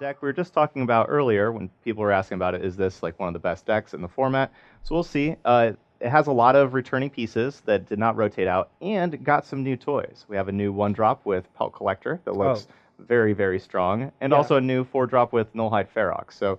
deck we were just talking about earlier when people were asking about it. Is this like one of the best decks in the format? So we'll see. It has a lot of returning pieces that did not rotate out and got some new toys. We have a new 1-drop with Pelt Collector that looks very, very strong, and also a new 4-drop with Nullhide Ferox. So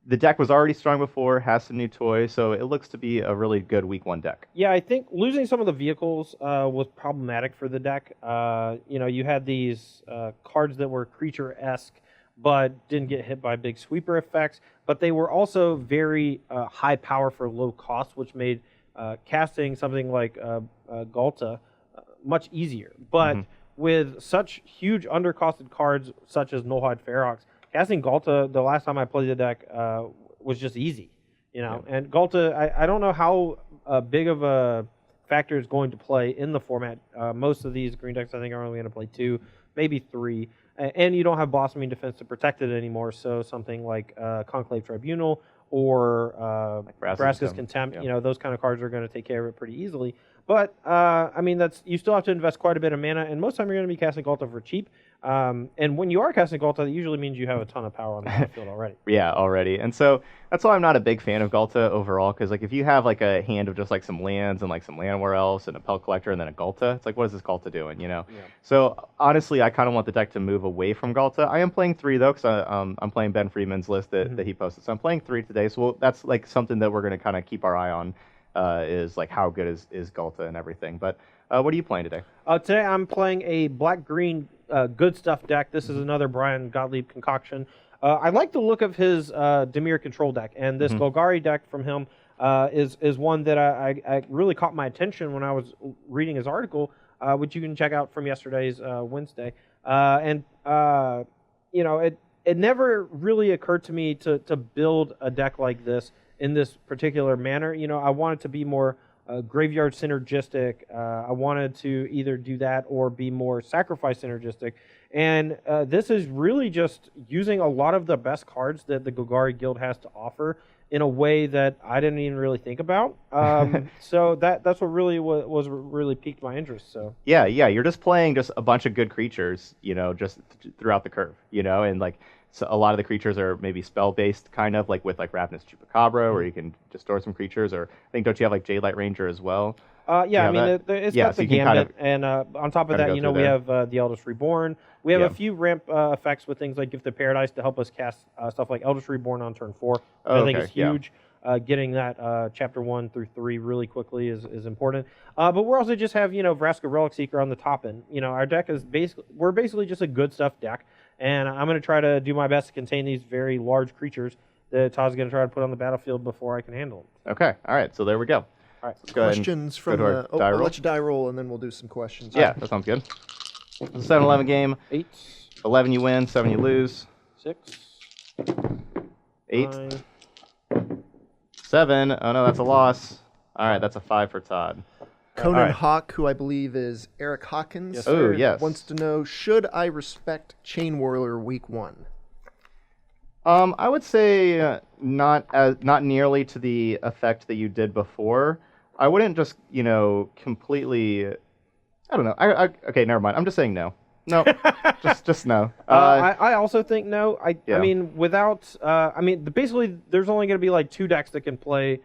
the deck was already strong before, has some new toys, so it looks to be a really good week 1 deck. Yeah, I think losing some of the vehicles was problematic for the deck. You had these cards that were creature-esque, but didn't get hit by big sweeper effects. But they were also very high power for low cost, which made casting something like Galta much easier. But with such huge undercosted cards such as Nullhide Ferox, casting Galta the last time I played the deck was just easy. And Galta, I don't know how big of a factor is going to play in the format. Most of these green decks, I think, are only going to play 2, maybe 3. And you don't have Blossoming Defense to protect it anymore, so something like Conclave Tribunal or like Vraska's Contempt, those kind of cards are going to take care of it pretty easily. But, you still have to invest quite a bit of mana, and most of the time you're going to be casting Galta for cheap. And when you are casting Galta, that usually means you have a ton of power on the battlefield already. Yeah, already. And so that's why I'm not a big fan of Galta overall, because like if you have like a hand of just like some lands and like some Llanowar Elves and a Pelt Collector and then a Galta, it's like, what is this Galta doing, Yeah. So honestly, I kind of want the deck to move away from Galta. I am playing 3 though, because I'm playing Ben Freeman's list that he posted. So I'm playing 3 today. So that's like something that we're going to kind of keep our eye on. Is like how good is Galta and everything. But what are you playing today? Today I'm playing a black-green good stuff deck. This is another Brian Gottlieb concoction. I like the look of his Dimir control deck, and this Golgari deck from him is one that I really caught my attention when I was reading his article, which you can check out from yesterday's Wednesday. It never really occurred to me to build a deck like this in this particular manner. I wanted to be more graveyard synergistic. I wanted to either do that or be more sacrifice synergistic. And this is really just using a lot of the best cards that the Golgari Guild has to offer in a way that I didn't even really think about. So that's what really was really piqued my interest. So yeah, you're just playing just a bunch of good creatures, just throughout the curve, and like. So a lot of the creatures are maybe spell-based, kind of, like with like Ravenous Chupacabra, where you can just store some creatures, or I think, don't you have like Jadelight Ranger as well? It's got the Gambit, and on top of that, we have the Eldest Reborn. We have a few ramp effects with things like Gift of Paradise to help us cast stuff like Eldest Reborn on turn 4, which I think is huge. Getting that chapter 1 through 3 really quickly is important. But we also just have, Vraska Relic Seeker on the top end. Our deck is we're basically just a good stuff deck. And I'm going to try to do my best to contain these very large creatures that Todd's going to try to put on the battlefield before I can handle them. Okay, all right, so there we go. All right, questions from I'll let you die roll, and then we'll do some questions. Yeah, that sounds good. It's a 7-11 game. 8. 11 you win, 7 you lose. 6. 8. 9. 7. Oh no, that's a loss. All right, that's a 5 for Todd. Conan Hawk, who I believe is Eric Hawkins, wants to know, should I respect Chain Whirler week 1? I would say not nearly to the effect that you did before. I wouldn't just, completely. I don't know. Okay, never mind. I'm just saying no. No, just no. I also think no. I mean, without. Basically, there's only going to be like 2 decks that can play.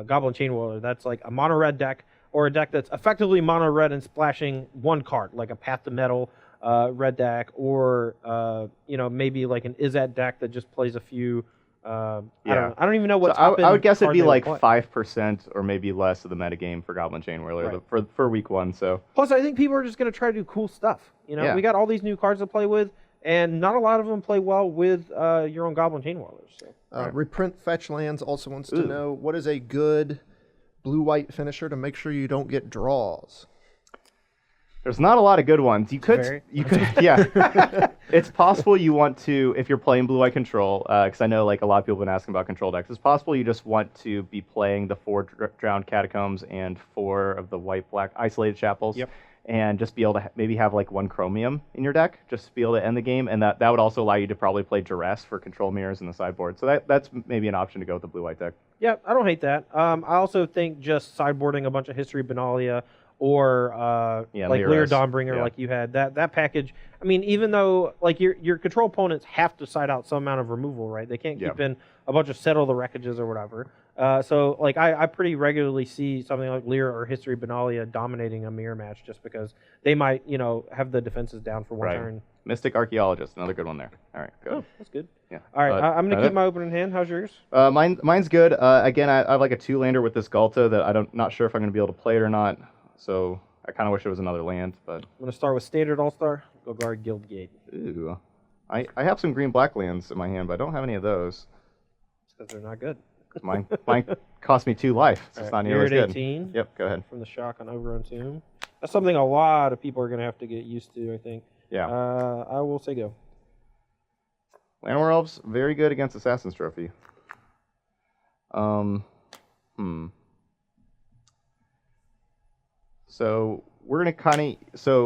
Goblin Chain Whirler. That's like a mono red deck, or a deck that's effectively mono red and splashing 1 card, like a Path to Metal red deck, or maybe like an Izzet deck that just plays a few. I don't even know what. So I would guess it'd be like 5% or maybe less of the metagame for Goblin Chain Whirler for week 1. So plus, I think people are just going to try to do cool stuff. We got all these new cards to play with, and not a lot of them play well with your own Goblin Chain Whirlers. So. Reprint Fetch Lands also wants to know, what is a good blue-white finisher to make sure you don't get draws? There's not a lot of good ones. You could, yeah. It's possible you want to, if you're playing blue-white control, because I know like a lot of people have been asking about control decks. It's possible you just want to be playing the 4 Drowned Catacombs and 4 of the white-black Isolated Chapels. Yep. And just be able to maybe have like 1 Chromium in your deck, just to be able to end the game, and that would also allow you to probably play Duress for control mirrors in the sideboard. So that's maybe an option to go with the blue-white deck. Yeah, I don't hate that. I also think just sideboarding a bunch of History Benalia or like Leer Dawnbringer, yeah. like you had. That package, I mean, even though like your control opponents have to side out some amount of removal, right? They can't keep in a bunch of Settle the Wreckages or whatever. So like I pretty regularly see something like Leer or History Benalia dominating a mirror match just because they might, have the defenses down for one turn. Mystic Archaeologist, another good one there. All right, good. Oh, that's good. Yeah. All right, I'm going to keep my opening hand. How's yours? Mine's good. Again, I have like a 2-lander with this Ghalta that not sure if I'm going to be able to play it or not. So I kind of wish it was another land, but... I'm going to start with Standard All-Star, Golgari Guildgate. Ooh. I have some green-black lands in my hand, but I don't have any of those. Because they're not good. Mine cost me 2 life, so it's not nearly as good. 18. Yep, go ahead. From the Shock on Overrun Tomb. That's something a lot of people are going to have to get used to, I think. Yeah. I will say go. Llanowar Elves, very good against Assassin's Trophy. So we're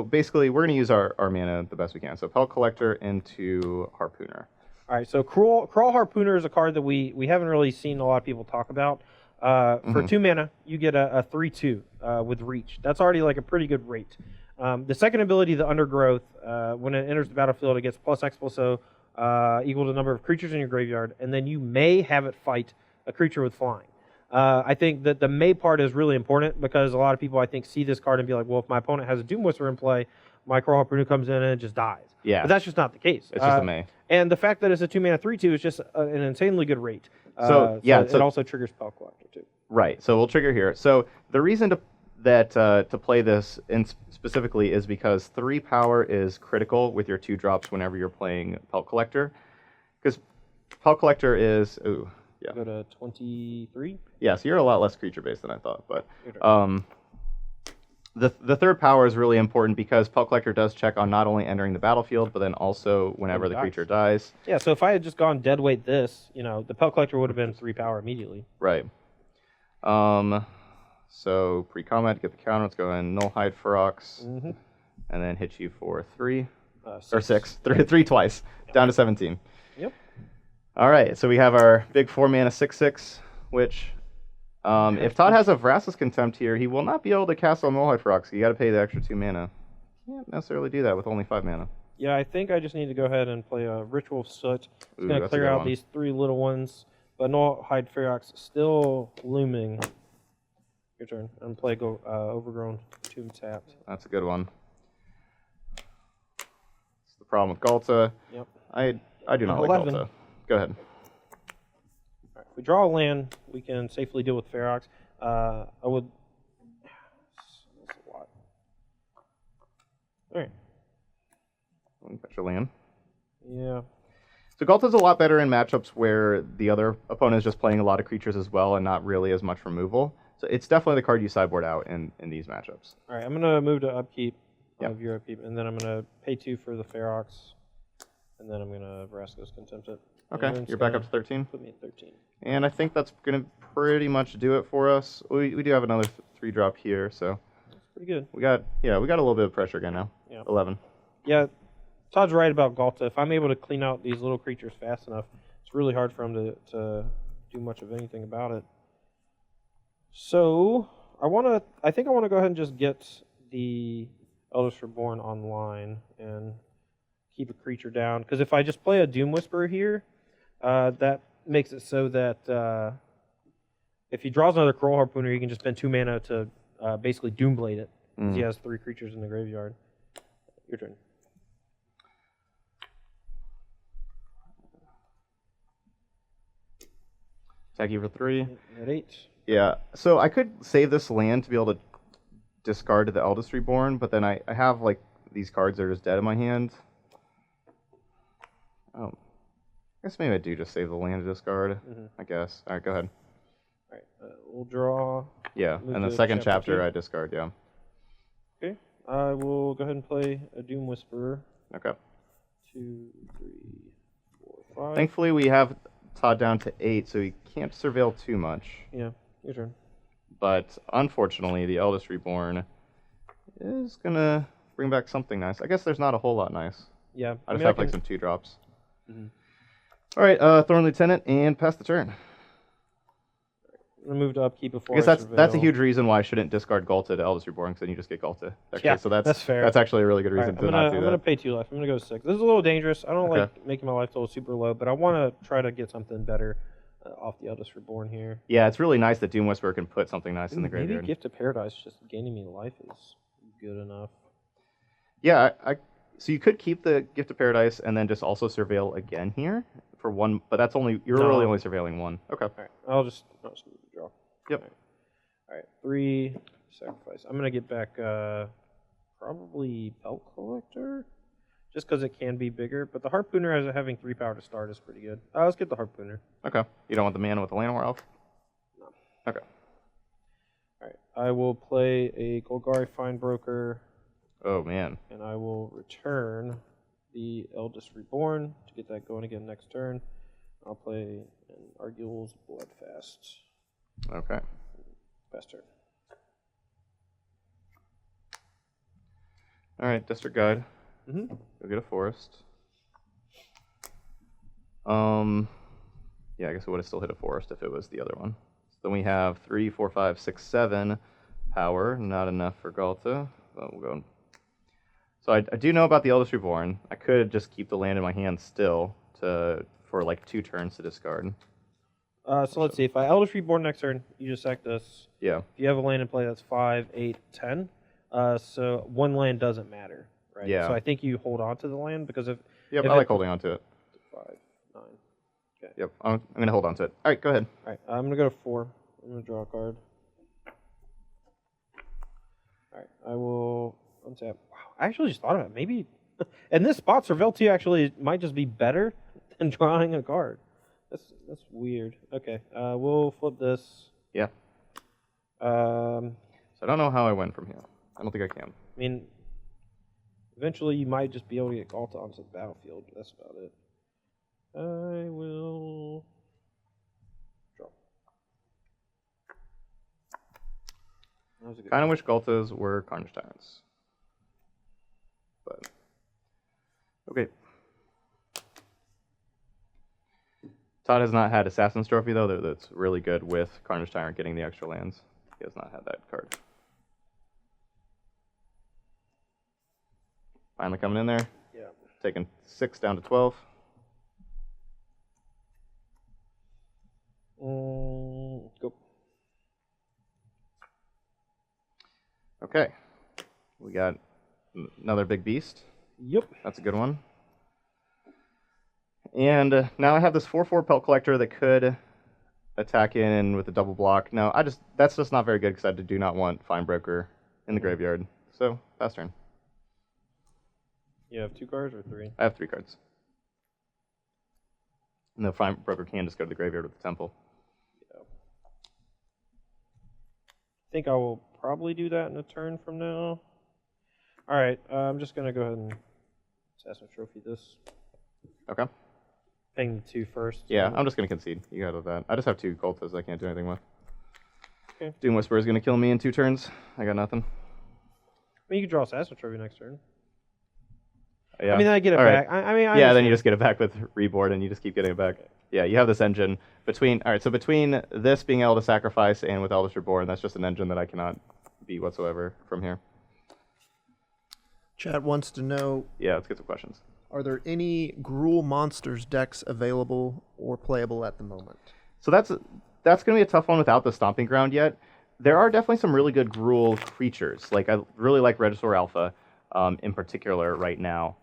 basically we're gonna use our mana the best we can. So Pelt Collector into Harpooner. All right, so Crawl Harpooner is a card that we haven't really seen a lot of people talk about. For 2 mana, you get a 3/2 with Reach. That's already like a pretty good rate. The second ability, the Undergrowth, when it enters the battlefield, it gets +X/+O equal to the number of creatures in your graveyard, and then you may have it fight a creature with flying. I think that the may part is really important because a lot of people, I think, see this card and be like, well, if my opponent has a Doom Whisperer in play, my Crawl Harpooner comes in and it just dies. Yeah. But that's just not the case. It's just a may. And the fact that it's a 2 mana 3/2 is just an insanely good rate. So it also triggers Pelt Collector too. Right. So we'll trigger here. So the reason to play this specifically is because 3 power is critical with your 2 drops whenever you're playing Pelt Collector, because Pelt Collector is Go to 23. Yeah, so you're a lot less creature based than I thought, but the third power is really important because Pelt Collector does check on not only entering the battlefield, but then also whenever the creature dies. Yeah, so if I had just gone deadweight this, the Pelt Collector would have been 3 power immediately. Right. So pre-combat, get the counter. Let's go in Nullhide Ferox, and then hit you for 3 or 6, 3 twice, down to 17. Yep. All right, so we have our big 4 mana 6/6, which if Todd has a Vraska's Contempt here, he will not be able to cast on Nullhide Ferox. You got to pay the extra 2 mana. Can't necessarily do that with only 5 mana. Yeah, I think I just need to go ahead and play a Ritual of Soot. It's going to clear out these 3 little ones, but Nullhide Ferox still looming. Your turn. And play Overgrown Tomb tapped. That's a good one. That's the problem with Ghalta. Yep. I do not like Ghalta. Go ahead. All right, if we draw a land, we can safely deal with Ferox. I would... That's a lot. All right. Fetch a land. Yeah. So Ghalta's a lot better in matchups where the other opponent is just playing a lot of creatures as well and not really as much removal. So it's definitely the card you sideboard out in these matchups. All right, I'm going to move to upkeep of your upkeep, and then I'm going to pay 2 for the Ferox, and then I'm going to Vraska's Contempt it. Okay, you're back up to 13? Put me at 13. And I think that's going to pretty much do it for us. We do have another 3-drop here, so... That's pretty good. We got a little bit of pressure again now. Yeah. 11. Yeah, Todd's right about Ghalta. If I'm able to clean out these little creatures fast enough, it's really hard for him to do much of anything about it. So I think I want to go ahead and just get the Eldest Reborn online and keep a creature down. Because if I just play a Doom Whisperer here, that makes it so that if he draws another Crawl Harpooner, he can just spend 2 mana to basically Doomblade it. Because he has 3 creatures in the graveyard. Your turn. Attack you for 3. At 8. Yeah, so I could save this land to be able to discard the Eldest Reborn, but then I have like these cards that are just dead in my hand. Oh, I guess maybe I do just save the land to discard. I guess. All right, go ahead. All right, we'll draw. Yeah, and the second chapter I discard. Yeah. Okay, I will go ahead and play a Doom Whisperer. Okay. 2, 3, 4, 5. Thankfully, we have Todd down to 8, so he can't surveil too much. Yeah, your turn. But unfortunately, the Eldest Reborn is gonna bring back something nice. I guess there's not a whole lot nice. Yeah, I just have like some 2-drops. All right, Thorn Lieutenant, and pass the turn. Removed upkeep before. Because that's a huge reason why I shouldn't discard Ghalta to Eldest Reborn, because then you just get Ghalta. Actually. Yeah, so that's fair. That's actually a really good reason to not do that. I'm going to pay 2 life. I'm going to go 6. This is a little dangerous. I don't like making my life total super low, but I want to try to get something better off the Eldest Reborn here. Yeah, it's really nice that Doom Whisperer can put something nice in the graveyard. Maybe Gift of Paradise just gaining me life is good enough. Yeah, so you could keep the Gift of Paradise and then just also surveil again here for 1, but that's only really only surveilling 1. Okay. All right, I'll just move the draw. Yep. All right, 3 sacrifice. I'm gonna get back probably Pelt Collector, just because it can be bigger. But the Harpooner, as having 3 power to start, is pretty good. Let's get the Harpooner. Okay. You don't want the mana with the Llanowar Elf? No. Okay. All right. I will play a Golgari Findbroker. Oh man. And I will return the Eldest Reborn to get that going again next turn. I'll play an Arguel's Bloodfast. Okay. Best turn. All right, District Guide. Mm-hmm. Go get a forest. Yeah, I guess it would have still hit a forest if it was the other one. So then we have 3, 4, 5, 6, 7 power. Not enough for Ghalta. But we'll go. So I do know about the Eldest Reborn. I could just keep the land in my hand still for like 2 turns to discard. So let's see. If I Eldest Reborn next turn, you just sack this. Yeah. If you have a land in play, that's 5, 8, 10. So 1 land doesn't matter, right? Yeah. So I think you hold on to the land because if. Yep, I like holding on to it. 5, 9. Okay. Yep, I'm going to hold on to it. All right, go ahead. All right, I'm going to go to 4. I'm going to draw a card. All right, I will untap. Wow, I actually just thought of it. Maybe in this spot, Surveil 2 actually might just be better than drawing a card. That's weird. Okay, we'll flip this. Yeah. So I don't know how I went from here. I don't think I can. I mean, eventually you might just be able to get Ghalta onto the battlefield. But that's about it. I will draw. Kind of wish Ghaltas were Carnage Tyrants. But, okay. Todd has not had Assassin's Trophy, though. That's really good with Carnage Tyrant getting the extra lands. He has not had that card. Finally coming in there. Yeah. Taking 6 down to 12. Go. Okay. We got another big beast. Yep. That's a good one. And now I have this 4/4 Pelt Collector that could attack in with a double block. No, that's just not very good because I do not want Findbroker in the graveyard. So, pass turn. You have 2 cards or 3? I have 3 cards. And the Findbroker can just go to the graveyard with the Temple. Yeah. I think I will probably do that in a turn from now. All right, I'm just going to go ahead and Assassin's Trophy this. Okay. Paying the 2 first. Yeah, I'm just going to concede. You got that. I just have 2 Ghaltas I can't do anything with. Okay. Doom Whisperer is going to kill me in 2 turns. I got nothing. I mean, you can draw Assassin's Trophy next turn. Yeah. I mean, I get it All back. Right. I yeah, then you just get it back with Reboard, and you just keep getting it back. Yeah, you have this engine between. All right, so between this being able to sacrifice and with Eldest Reborn, that's just an engine that I cannot beat whatsoever from here. Chad wants to know. Yeah, let's get some questions. Are there any Gruul Monsters decks available or playable at the moment? So that's going to be a tough one without the Stomping Ground yet. There are definitely some really good Gruul creatures. Like I really like Regisaur Alpha in particular right now.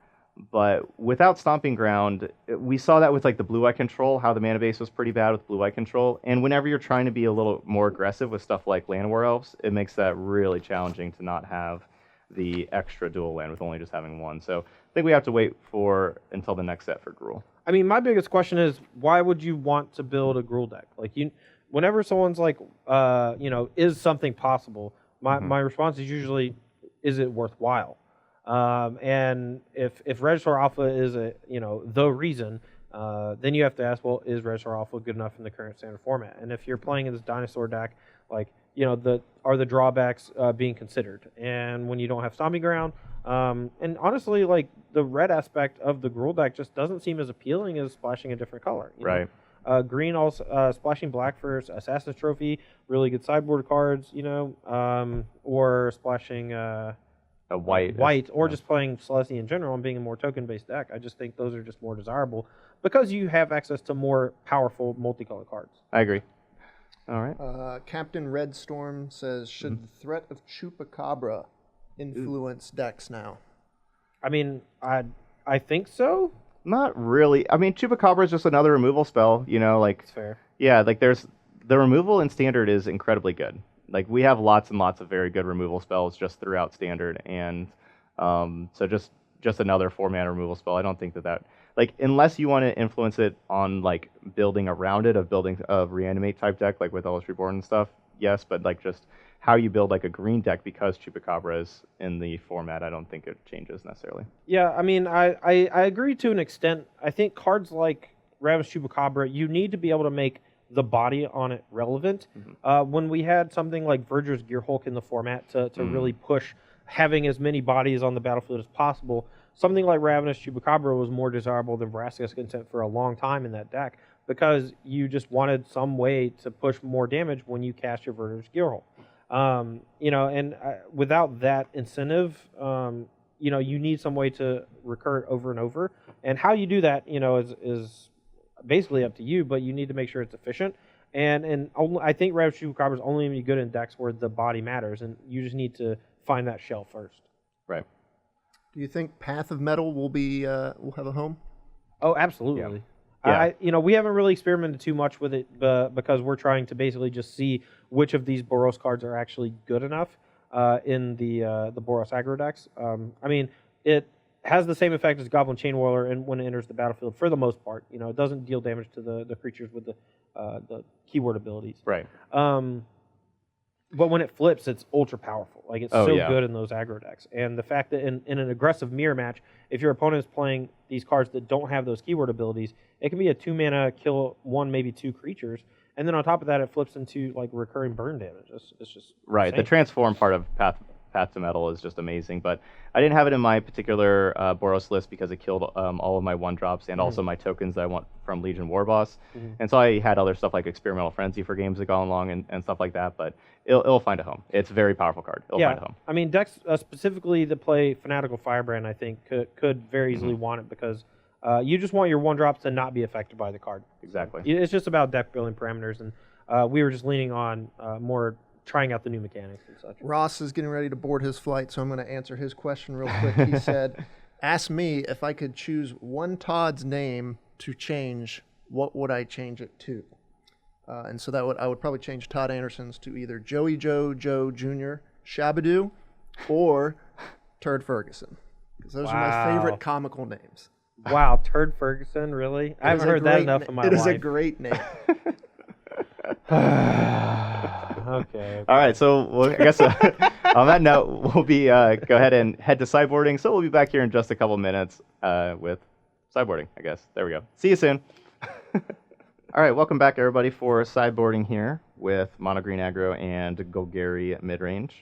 But without Stomping Ground, we saw that with like the Blue-Eye Control, how the mana base was pretty bad with Blue-Eye Control. And whenever you're trying to be a little more aggressive with stuff like Llanowar Elves, it makes that really challenging to not have the extra dual land with only just having 1. So I think we have to wait until the next set for Gruul. I mean, my biggest question is, why would you want to build a Gruul deck? Like, whenever someone's like, is something possible? My response is usually, is it worthwhile? And if Regisaur Alpha is the reason, then you have to ask, well, is Regisaur Alpha good enough in the current standard format? And if you're playing in this dinosaur deck, like, are the drawbacks being considered? And when you don't have Stomping Ground, and honestly, like the red aspect of the Gruul deck just doesn't seem as appealing as splashing a different color. Right. Green also splashing black for Assassin's Trophy, really good sideboard cards, or splashing a white, or just playing Celestia in general and being a more token-based deck. I just think those are just more desirable because you have access to more powerful multicolor cards. I agree. All right. Captain Red Storm says, should the threat of Chupacabra influence decks now? I mean, I think so. Not really. I mean, Chupacabra is just another removal spell, It's fair. Yeah, like there's the removal in Standard is incredibly good. Like we have lots and lots of very good removal spells just throughout Standard, and so just another 4-mana removal spell. I don't think that like unless you want to influence it on like building around it, building a reanimate type deck like with Eldritch Reborn and stuff. Yes, but like just how you build like a green deck because Chupacabra is in the format, I don't think it changes necessarily. Yeah, I mean, I agree to an extent. I think cards like Ravenous Chupacabra, you need to be able to make the body on it relevant. When we had something like Verger's Gearhulk in the format to really push having as many bodies on the battlefield as possible, something like Ravenous Chupacabra was more desirable than Vraska's Content for a long time in that deck because you just wanted some way to push more damage when you cast your Verger's Gearhulk. Without that incentive, you need some way to recur it over and over. And how you do that, is basically up to you, but you need to make sure it's efficient. And I think Ravenous Chupacabra is only going to be good in decks where the body matters, and you just need to find that shell first. Right. Do you think Path of Metal will have a home? Oh, absolutely. Yeah. We haven't really experimented too much with it because we're trying to basically just see which of these Boros cards are actually good enough in the Boros aggro decks. I mean, it has the same effect as Goblin Chainwhirler and when it enters the battlefield for the most part. It doesn't deal damage to the creatures with the keyword abilities. Right. But when it flips, it's ultra powerful. Like it's good in those aggro decks. And the fact that in an aggressive mirror match, if your opponent is playing these cards that don't have those keyword abilities, it can be a 2-mana kill 1, maybe 2 creatures. And then on top of that, it flips into like recurring burn damage. It's just right. insane. The transform part of Path to Metal is just amazing, but I didn't have it in my particular Boros list because it killed all of my 1-drops and also my tokens that I want from Legion Warboss. And so I had other stuff like Experimental Frenzy for games that go along and stuff like that, but it'll find a home. It's a very powerful card. It'll find a home. I mean, decks specifically that play Fanatical Firebrand, I think, could very easily want it because you just want your 1-drops to not be affected by the card. Exactly. It's just about deck building parameters, and we were just leaning on more trying out the new mechanics and such. Ross is getting ready to board his flight, so I'm going to answer his question real quick. He said, ask me if I could choose one Todd's name to change, what would I change it to? And so I would probably change Todd Anderson's to either Joey Joe Jr., Shabadoo, or Turd Ferguson. Because those are my favorite comical names. Wow, Turd Ferguson, really? I haven't heard that enough in my life. It is a great name. Okay. All right, so I guess on that note, we'll be go ahead and head to sideboarding. So we'll be back here in just a couple minutes with sideboarding, I guess. There we go. See you soon. All right, welcome back, everybody, for sideboarding here with Mono Green Aggro and Golgari Midrange.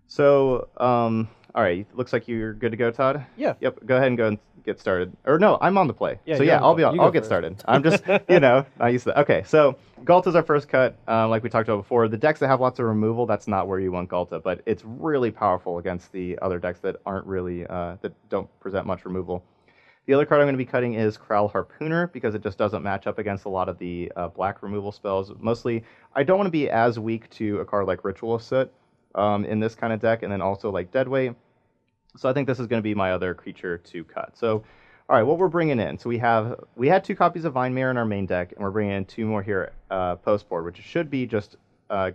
So, all right, looks like you're good to go, Todd? Yeah. Yep, go ahead and go and get started. Or no, I'm on the play. Yeah, so yeah, I'll get started. I'm just, not used to that. Okay, so Ghalta's our first cut, like we talked about before. The decks that have lots of removal, that's not where you want Ghalta, but it's really powerful against the other decks that aren't really, that don't present much removal. The other card I'm going to be cutting is Kraul Harpooner because it just doesn't match up against a lot of the black removal spells. Mostly, I don't want to be as weak to a card like Ritual of Soot in this kind of deck, and then also like Deadweight. So I think this is going to be my other creature to cut. So, all right, what we're bringing in. So we had 2 copies of Vine-Mare in our main deck, and we're bringing in 2 more here post board, which should be just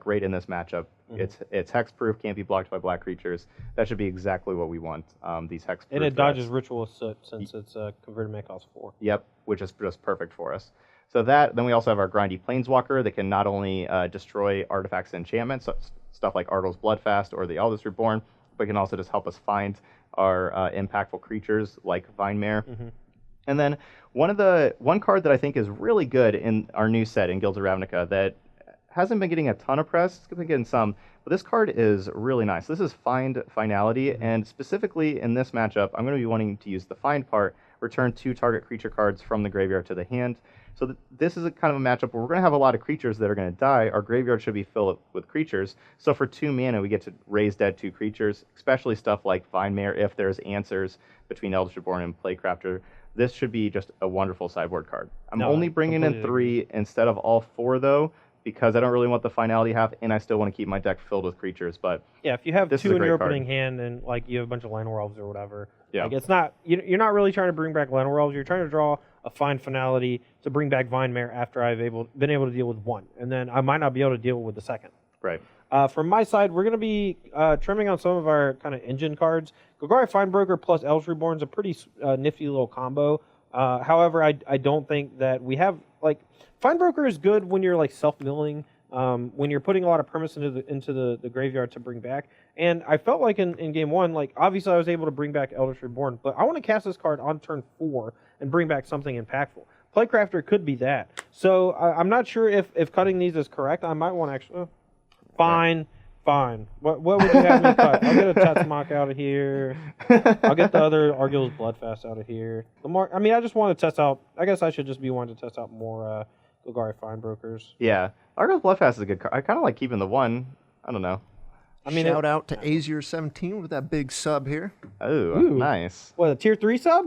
great in this matchup. It's hexproof, can't be blocked by black creatures. That should be exactly what we want. These hexproof. And it dodges Ritual of Soot since it's converted mana cost 4. Yep, which is just perfect for us. So then we also have our Grindy Planeswalker that can not only destroy artifacts and enchantments, so stuff like Ardal's Bloodfast or the Eldest Reborn, but can also just help us find our impactful creatures like Vine-Mare. And then one card that I think is really good in our new set in Guilds of Ravnica that hasn't been getting a ton of press, it's been getting some, but this card is really nice. This is Find Finality, and specifically in this matchup, I'm going to be wanting to use the Find part return 2 target creature cards from the graveyard to the hand. So this is a kind of a matchup where we're going to have a lot of creatures that are going to die. Our graveyard should be filled with creatures. So for 2 mana, we get to raise dead 2 creatures, especially stuff like Vine-Mare if there's answers between Eldritch Reborn and Playcrafter. This should be just a wonderful sideboard card. I'm only bringing in 3 instead of all 4, though, because I don't really want the finality half, and I still want to keep my deck filled with creatures. But yeah, if you have this 2 is a in your great opening card. hand and like you have a bunch of Land Elves or whatever, Yeah. like it's not you're not really trying to bring back Land Elves. You're trying to draw a fine finality to bring back Vine-Mare after I've been able to deal with 1, and then I might not be able to deal with the second. Right. From my side, we're going to be trimming on some of our kind of engine cards. Golgari Finebroker plus Eldritch Reborn is a pretty nifty little combo. However, I don't think that we have like Finebroker is good when you're like self-milling, when you're putting a lot of permanents into the graveyard to bring back. And I felt like in game 1, like obviously I was able to bring back Eldritch Reborn, but I want to cast this card on turn 4 and bring back something impactful. Playcrafter could be that. So I'm not sure if cutting these is correct. I might want to actually. Fine. What would you have me cut? I'll get a Tatsumok out of here. I'll get the other Argyl's Bloodfast out of here. I just want to test out. I guess I should just be wanting to test out more Golgari Finebrokers. Yeah. Argos Bloodfast is a good card. I kind of like keeping the 1. I don't know. Shout out to Azure17 with that big sub here. Ooh, nice. What, a tier 3 sub?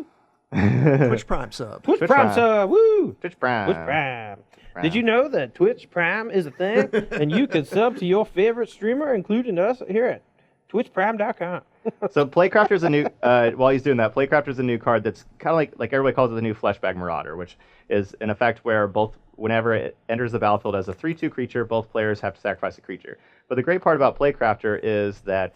Twitch Prime sub. Twitch Prime sub. Woo! Twitch Prime. Twitch Prime. Did you know that Twitch Prime is a thing and you can sub to your favorite streamer, including us here at twitchprime.com? So Playcrafter's a new, while he's doing that, Playcrafter's a new card that's kind of like everybody calls it the new Fleshbag Marauder, which is an effect where whenever it enters the battlefield as a 3/2 creature, both players have to sacrifice a creature. But the great part about Playcrafter is that,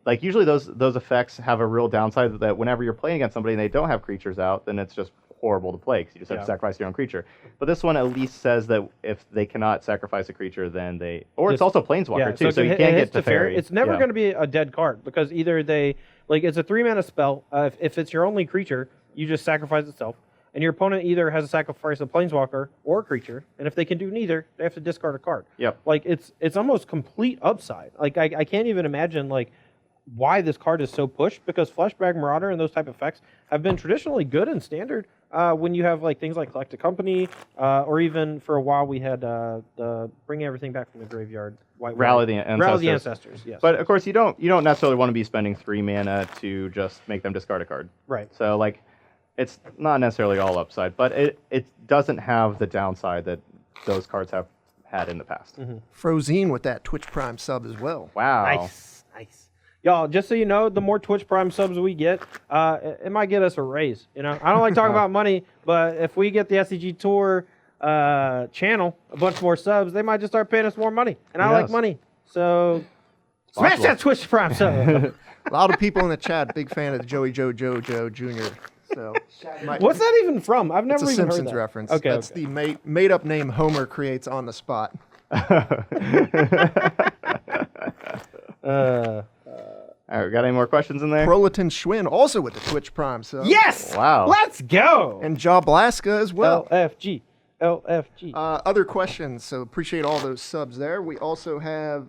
like usually those effects have a real downside that whenever you're playing against somebody and they don't have creatures out, then it's just horrible to play because you just have to sacrifice your own creature. But this one at least says that if they cannot sacrifice a creature, then it's also Planeswalker too, so you can't get Teferi. It's never going to be a dead card because either it's a 3-mana spell. If it's your only creature, you just sacrifice itself, and your opponent either has to sacrifice a Planeswalker or a creature, and if they can do neither, they have to discard a card. Yep. Like it's almost complete upside. Like I can't even imagine why this card is so pushed, because Fleshbag Marauder and those type of effects have been traditionally good in Standard when you have things like Collect a Company, or even for a while we had the Bring Everything Back from the Graveyard. Rally the Ancestors, yes. But of course you don't necessarily want to be spending 3 mana to just make them discard a card. Right. So it's not necessarily all upside, but it doesn't have the downside that those cards have had in the past. Mm-hmm. Frozine with that Twitch Prime sub as well. Wow. Nice. Y'all, just so you know, the more Twitch Prime subs we get, it might get us a raise. I don't like talking about money, but if we get the SCG Tour channel a bunch more subs, they might just start paying us more money. And I like money. So, smash that Twitch Prime sub. A lot of people in the chat, big fan of Joey Joe Jr. So, what's that even from? I've never it's a even Simpsons heard that. reference. Okay, That's the made-up name Homer creates on the spot. All right, got any more questions in there? Prolatin Schwinn also with the Twitch Prime sub. Yes! Wow. Let's go! And Jawblaska as well. LFG. Other questions, so appreciate all those subs there. We also have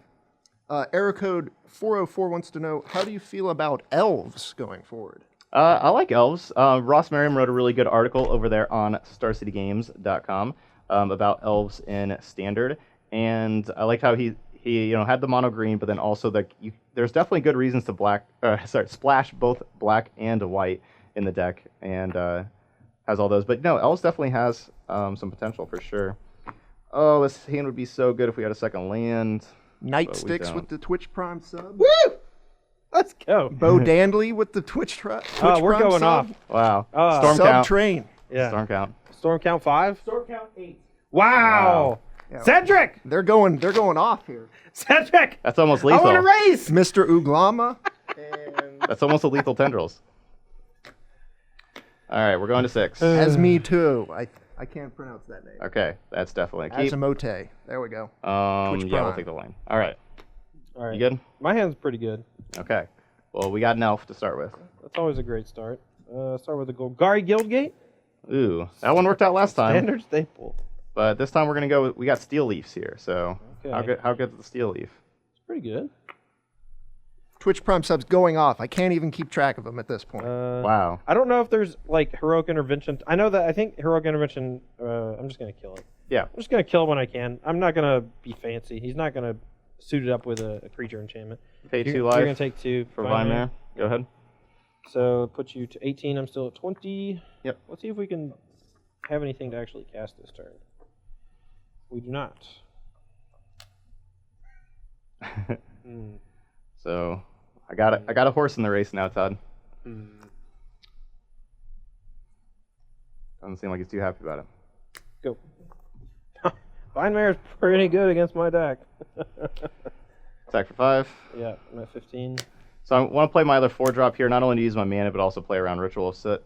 error code 404 wants to know, how do you feel about elves going forward? I like elves. Ross Merriam wrote a really good article over there on StarCityGames.com about elves in Standard, and I liked how he had the mono green, but then also there's definitely good reasons to splash both black and white in the deck, and has all those. But no, elves definitely has some potential for sure. Oh, this hand would be so good if we had a second land. Nightsticks with the Twitch Prime sub. Woo! Let's go. Bo Dandley with the Twitch Prime we're going sub. off. Wow. Storm count. Train. Yeah. Storm count. Storm count 5? Storm count 8. Wow. Yeah. Cedric! They're going off here. Cedric! That's almost I lethal. want to race! Mr. Uglama. And That's almost a lethal tendrils. All right, we're going to 6. Asmi too. I can't pronounce that name. Okay, that's definitely a keep. Asamote. There we go. Yeah, Twitch we'll Prime. take the line. All right. All right. You good? My hand's pretty good. Okay. Well, we got an elf to start with. That's always a great start. Start with the Golgari Guildgate. Ooh, that one worked out last time. Standard staple. But this time we're gonna go. We got Steel Leafs here. So Okay. how good is the Steel Leaf? It's pretty good. Twitch Prime subs going off. I can't even keep track of them at this point. Wow. I don't know if there's like heroic intervention. I think heroic intervention. I'm just gonna kill it. Yeah. I'm just gonna kill it when I can. I'm not gonna be fancy. He's not gonna suit it up with a creature enchantment. Pay 2 You're life gonna take 2 for Vine Man. Go ahead. So it puts you to 18. I'm still at 20. Yep. Let's see if we can have anything to actually cast this turn. We do not. So I got a horse in the race now, Todd. Doesn't seem like he's too happy about it. Go. Vine Mare's pretty good against my deck. Attack for 5. Yeah, I'm at 15. So I want to play my other 4-drop here, not only to use my mana, but also play around Ritual of Sit.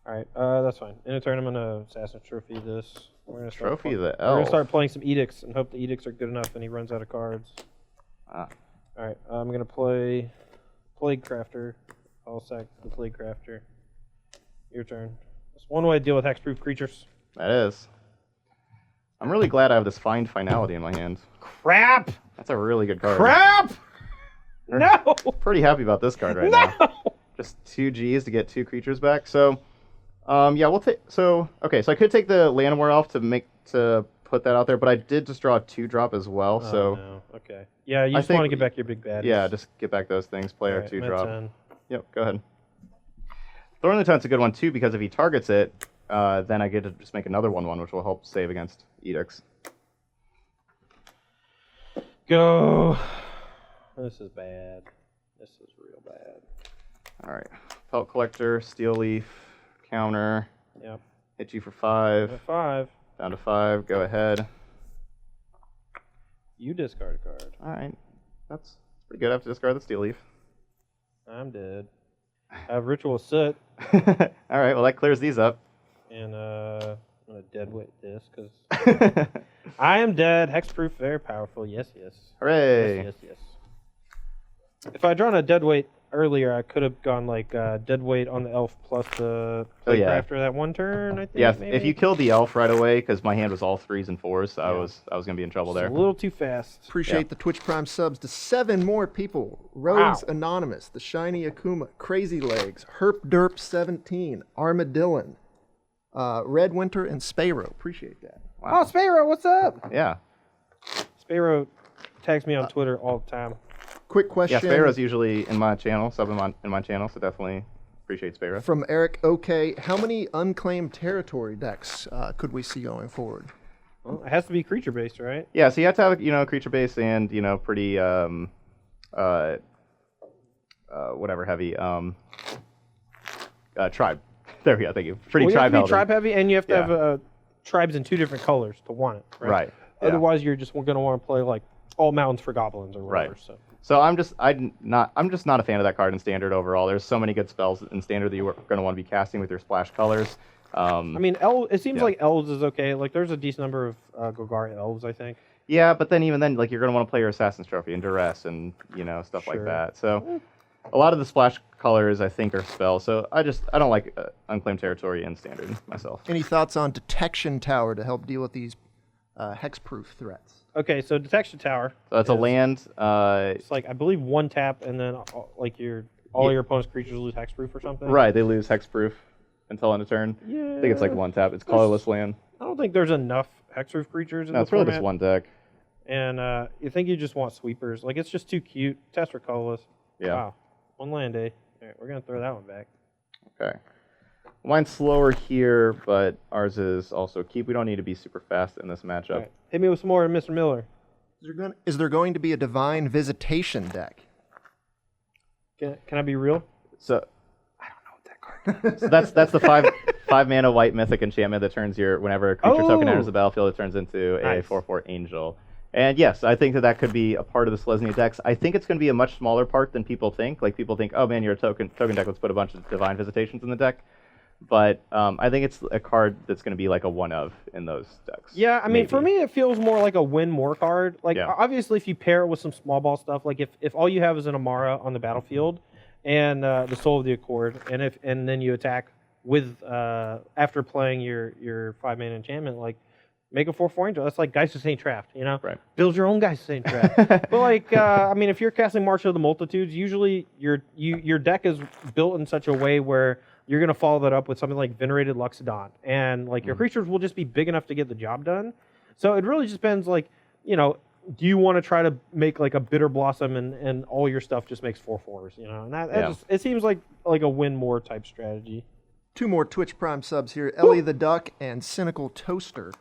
Alright, that's fine. In a turn, I'm gonna Assassin's Trophy this. We're gonna start Trophy the We're gonna elf. start playing some Edicts and hope the Edicts are good enough and he runs out of cards. Ah. Alright, I'm gonna play Plague Crafter. I'll sack the Plague Crafter. Your turn. That's one way to deal with hexproof creatures. That is. I'm really glad I have this Find Finality in my hand. Crap! That's a really good card. Crap! No! Pretty happy about this card right now. Just 2 Gs to get 2 creatures back. So, yeah, we'll take. So, okay, so I could take the Llanowar Elf to put that out there, but I did just draw a 2-drop as well. Oh, so, no. Okay. Yeah, you I just want to think- get back your big baddies. yeah, just get back those things. Play our Alright, I'm at 2-drop. 10. Yep, go ahead. Thorn Lieutenant's a good one too because if he targets it, then I get to just make another 1/1, which will help save against Edicts. Go. This is bad. This is real bad. All right, Pelt Collector, Steel Leaf, counter, Yep. hit you for I'm 5, at 5. down to 5. Go ahead. You discard a card. All right, that's pretty good. I have to discard the Steel Leaf. I'm dead. I have Ritual Sit, All right, well that clears these up. and I'm gonna deadweight this because I am dead. Hexproof, very powerful. Yes, yes. Hooray! Yes, yes, yes. If I'd drawn a deadweight earlier, I could have gone like deadweight on the elf plus the Oh, yeah. after that one turn. I think. Yeah, maybe. if you killed the elf right away, because my hand was all 3s and 4s, I was gonna be in trouble It's there. a little too fast. Appreciate the Twitch Prime subs to 7 more people. Rogues Anonymous, The Shiny Akuma, Crazy Legs, Herp Derp 17, Armadillon, Red Winter, and Spayro. Appreciate that. Oh, Sparrow, what's up? Yeah, Sparrow tags me on Twitter all the time. Quick question. yeah. Sparrow's usually in my channel, in my channel, so definitely appreciate Sparrow. From Eric OK, how many unclaimed territory decks could we see going forward? Well, it has to be creature based, right? Yeah, so you have to have creature base and pretty whatever heavy tribe. There we go. Thank you. Pretty Well, you have tribe to be tribe heavy, and you have to Yeah. have tribes in 2 different colors to want it. Right. Right. Yeah. Otherwise, you're just going to want to play like all mountains for goblins or whatever. Right. So. So I'm just not a fan of that card in Standard overall. There's so many good spells in Standard that you're going to want to be casting with your splash colors. I mean, it seems like elves is okay. Like, there's a decent number of Golgari elves, I think. Yeah, but then even then, like you're going to want to play your Assassin's Trophy and Duress and stuff like Sure. that. So a lot of the splash colors I think are spells. So I don't like Unclaimed Territory in Standard myself. Any thoughts on Detection Tower to help deal with these hexproof threats? Okay, so Detection Tower. So that's a land. It's like, I believe, 1 tap, and then like all your opponent's creatures lose hexproof or something. Right, they lose hexproof until end of turn. Yeah. I think it's like 1 tap. It's colorless land. I don't think there's enough hexproof creatures in No, the it's really format. just 1 deck. And you think you just want sweepers. Like, it's just too cute. Test for colorless. Yeah. Wow. 1 land, eh? All right, we're going to throw that one back. Okay. Mine's slower here, but ours is also keep. We don't need to be super fast in this matchup. All right. Hit me with some more, Mr. Miller. Is there going to be a Divine Visitation deck? Can I be real? So I don't know what that card is. So that's the 5 mana white mythic enchantment that turns whenever a creature token enters the battlefield, it turns into a Nice. 4/4 angel. And yes, I think that could be a part of the Selesnya decks. I think it's going to be a much smaller part than people think. Like people think, oh man, you're a token deck. Let's put a bunch of Divine Visitations in the deck. But I think it's a card that's going to be like a one of in those decks. Yeah, I mean, Maybe. for me, it feels more like a win more card. Like, Yeah. obviously, if you pair it with some small ball stuff, like if all you have is an Amara on the battlefield and the Soul of the Accord, and then you attack with after playing your 5 mana enchantment, like make a 4/4 angel. That's like Geist of St. Traft, you know? Right. Build your own Geist of St. Traft. But like, I mean, if you're casting March of the Multitudes, usually your deck is built in such a way where you're gonna follow that up with something like Venerated Luxodon, and like your creatures will just be big enough to get the job done. So it really just depends, like, you know, do you want to try to make like a Bitter Blossom and all your stuff just makes 4/4s, you know? And that just, it seems like a win more type strategy. 2 more Twitch Prime subs here. Ellie the Duck and Cynical Toaster.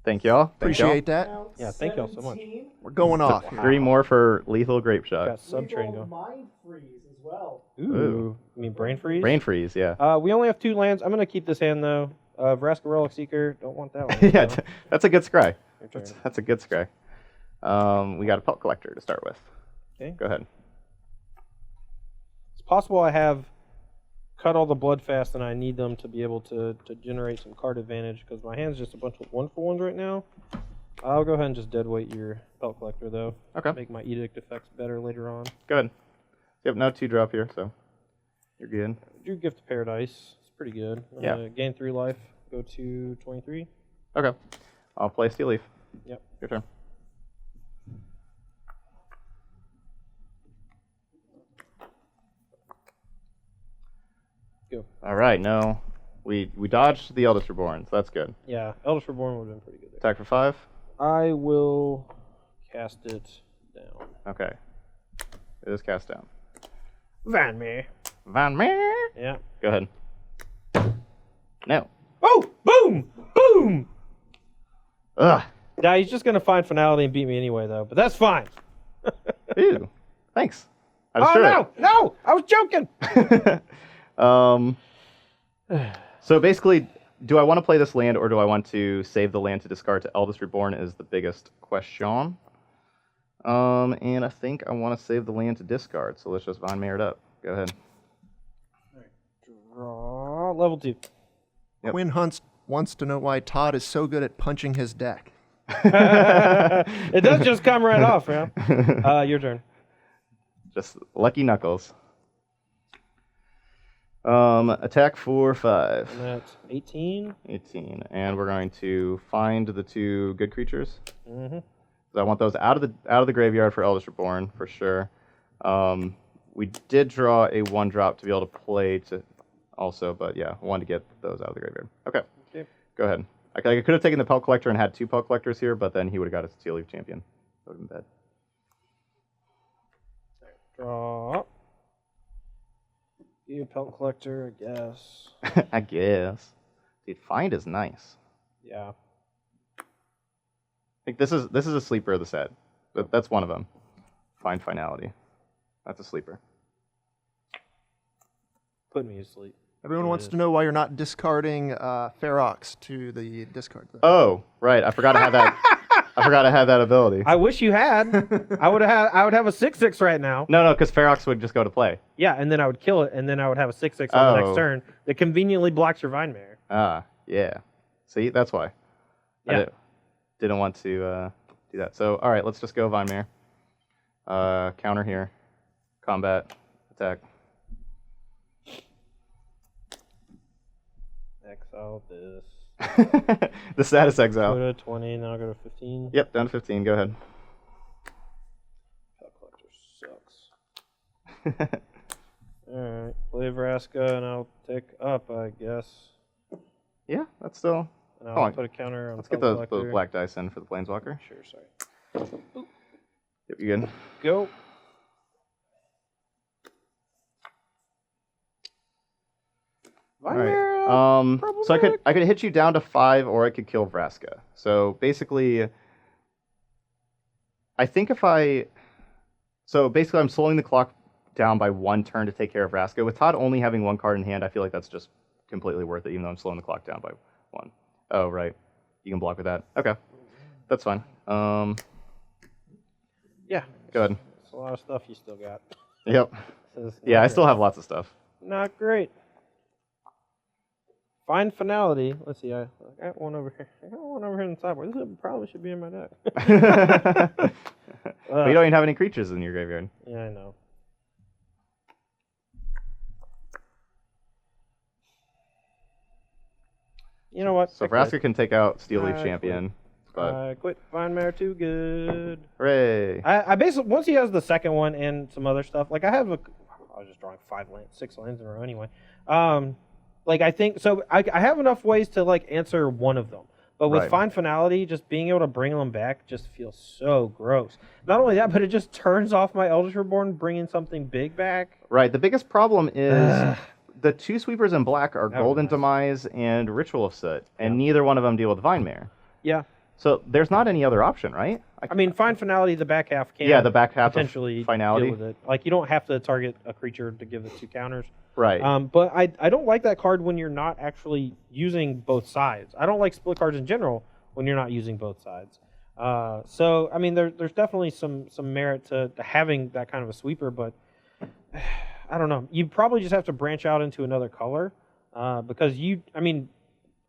Thank y'all. Appreciate that. Yeah, thank y'all so much. 17. We're going off here. 3 more for Lethal Grape Shot. Got sub train Lethal going. Mind Freeze as well. Ooh. You mean Brain Freeze? Brain Freeze, yeah. We only have 2 lands. I'm gonna keep this hand though. Vraska Relic Seeker. Don't want that one. Yeah, so. that's a good scry. Your turn. That's a good scry. We got a Pelt Collector to start with. Okay. Go ahead. It's possible I have cut all the blood fast and I need them to be able to generate some card advantage because my hand's just a bunch of 1/1s right now. I'll go ahead and just deadweight your Pelt Collector though. Okay. Make my Edict effects better later on. Go ahead. Yep, no 2-drop here, so you're good. Drew Gift of Paradise. It's pretty good. Yeah. Gain 3 life. Go to 23. Okay. I'll play Steel Leaf. Yep. Your turn. Go. All right, no. We dodged the Eldest Reborn, so that's good. Yeah. Eldest Reborn would have been pretty good there. Attack for 5. I will cast it down. Okay. It is cast down. Vanmir. Van Meer. Yeah. Go ahead. No. Oh! Boom! Boom! Ugh. Nah, he's just gonna find finality and beat me anyway, though. But that's fine. Ew. Thanks. I Oh destroyed no! No! I was joking. it. So basically, do I want to play this land or do I want to save the land to discard to Eldest Reborn is the biggest question. And I think I want to save the land to discard, so let's just Von Mare it up. Go ahead. Draw level 2. Yep. Quinn Hunt wants to know why Todd is so good at punching his deck. It does just come right off, man. Your turn. Just lucky knuckles. Attack for 5. And that's 18. 18. And we're going to find the 2 good creatures. Mm-hmm. So I want those out of the graveyard for Eldest Reborn for sure. We did draw a 1-drop to be able to play to also, but yeah, I wanted to get those out of the graveyard. Okay. Go ahead. I could have taken the Pelt Collector and had 2 Pelt Collectors here, but then he would have got a Steel Leaf Champion. That would have been Draw. You Pelt Collector, I guess. bad. I guess. Dude, Find is nice. Yeah. I think this is a sleeper of the set. That's one of them. Find Finality. That's a sleeper. Put me to sleep. Everyone Yeah, wants it to know why you're not discarding Ferox to the discard list. Oh, right. I forgot to have that. I forgot I had that ability. I wish you had. I would have a 6/6 right now. No, because Ferox would just go to play. Yeah, and then I would kill it, and then I would have a 6/6 on the Oh. next turn that conveniently blocks your Vinemare. Ah, yeah. See, that's why. Yeah. Didn't want to do that. So, all right, let's just go Vinemare. Counter here. Combat. Attack. Exile this. The status exile. Go to 20, now I'll go to 15. Yep, down to 15. Go ahead. Pelt Collector sucks. Alright, play Vraska, and I'll take up, I guess. Yeah, that's still. And Hold I'll on. put a counter on Let's get Pelt those Collector. black dice in for the Planeswalker. Sure, sorry. Yep, you good? Go. All right. So I could hit you down to 5, or I could kill Vraska. So basically, I think so basically I'm slowing the clock down by 1 turn to take care of Vraska. With Todd only having 1 card in hand, I feel like that's just completely worth it, even though I'm slowing the clock down by 1. Oh, right. You can block with that. Okay, that's fine. Yeah. Go ahead. It's a lot of stuff you still got. Yep. This is Yeah, not I still great. have lots of stuff. Not great. Find Finality. Let's see. I got one over here. I got one over here in the sideboard. This probably should be in my deck. But you don't even have any creatures in your graveyard. Yeah, I know. You know what? So I quit. Vraska can take out Steel Leaf I Champion. But I quit. Vinemare too good. hooray! I basically once he has the second one and some other stuff. Like I was just drawing 6 lands in a row anyway. Like I think so. I have enough ways to like answer one of them. But with Right. Fine Finality, just being able to bring them back just feels so gross. Not only that, but it just turns off my Eldritch Reborn bringing something big back. Right. The biggest problem is the 2 sweepers in black are That would Golden be nice. Demise and Ritual of Soot, and neither one of them deal with Vinemare. Yeah. So there's not any other option, right? I mean, Fine Finality, the back half can Yeah, the back half of potentially Finality. deal with it. Like, you don't have to target a creature to give it 2 counters. Right. But I don't like that card when you're not actually using both sides. I don't like split cards in general when you're not using both sides. So, I mean, there's definitely some merit to having that kind of a sweeper, but I don't know. You probably just have to branch out into another color because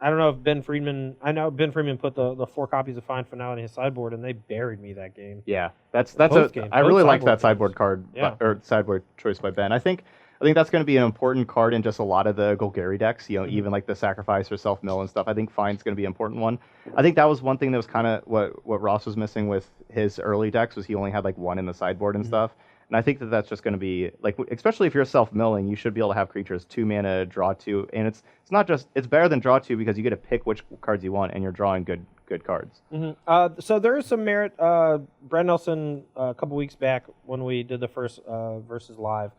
I don't know if Ben Friedman. I know Ben Friedman put the 4 copies of Fine Finality in his sideboard, and they buried me that game. Yeah, that's Both games, I both really like sideboard that sideboard games. card Yeah. or sideboard choice by Ben. I think that's going to be an important card in just a lot of the Golgari decks. You know, even like the Sacrifice or Self Mill and stuff. I think Fine's going to be an important one. I think that was one thing that was kind of what Ross was missing with his early decks was he only had like 1 in the sideboard and stuff. And I think that's just going to be like, especially if you're self-milling, you should be able to have creatures 2 mana, draw 2, and it's not just it's better than draw 2 because you get to pick which cards you want and you're drawing good cards. So there is some merit. Brad Nelson a couple weeks back when we did the first versus live,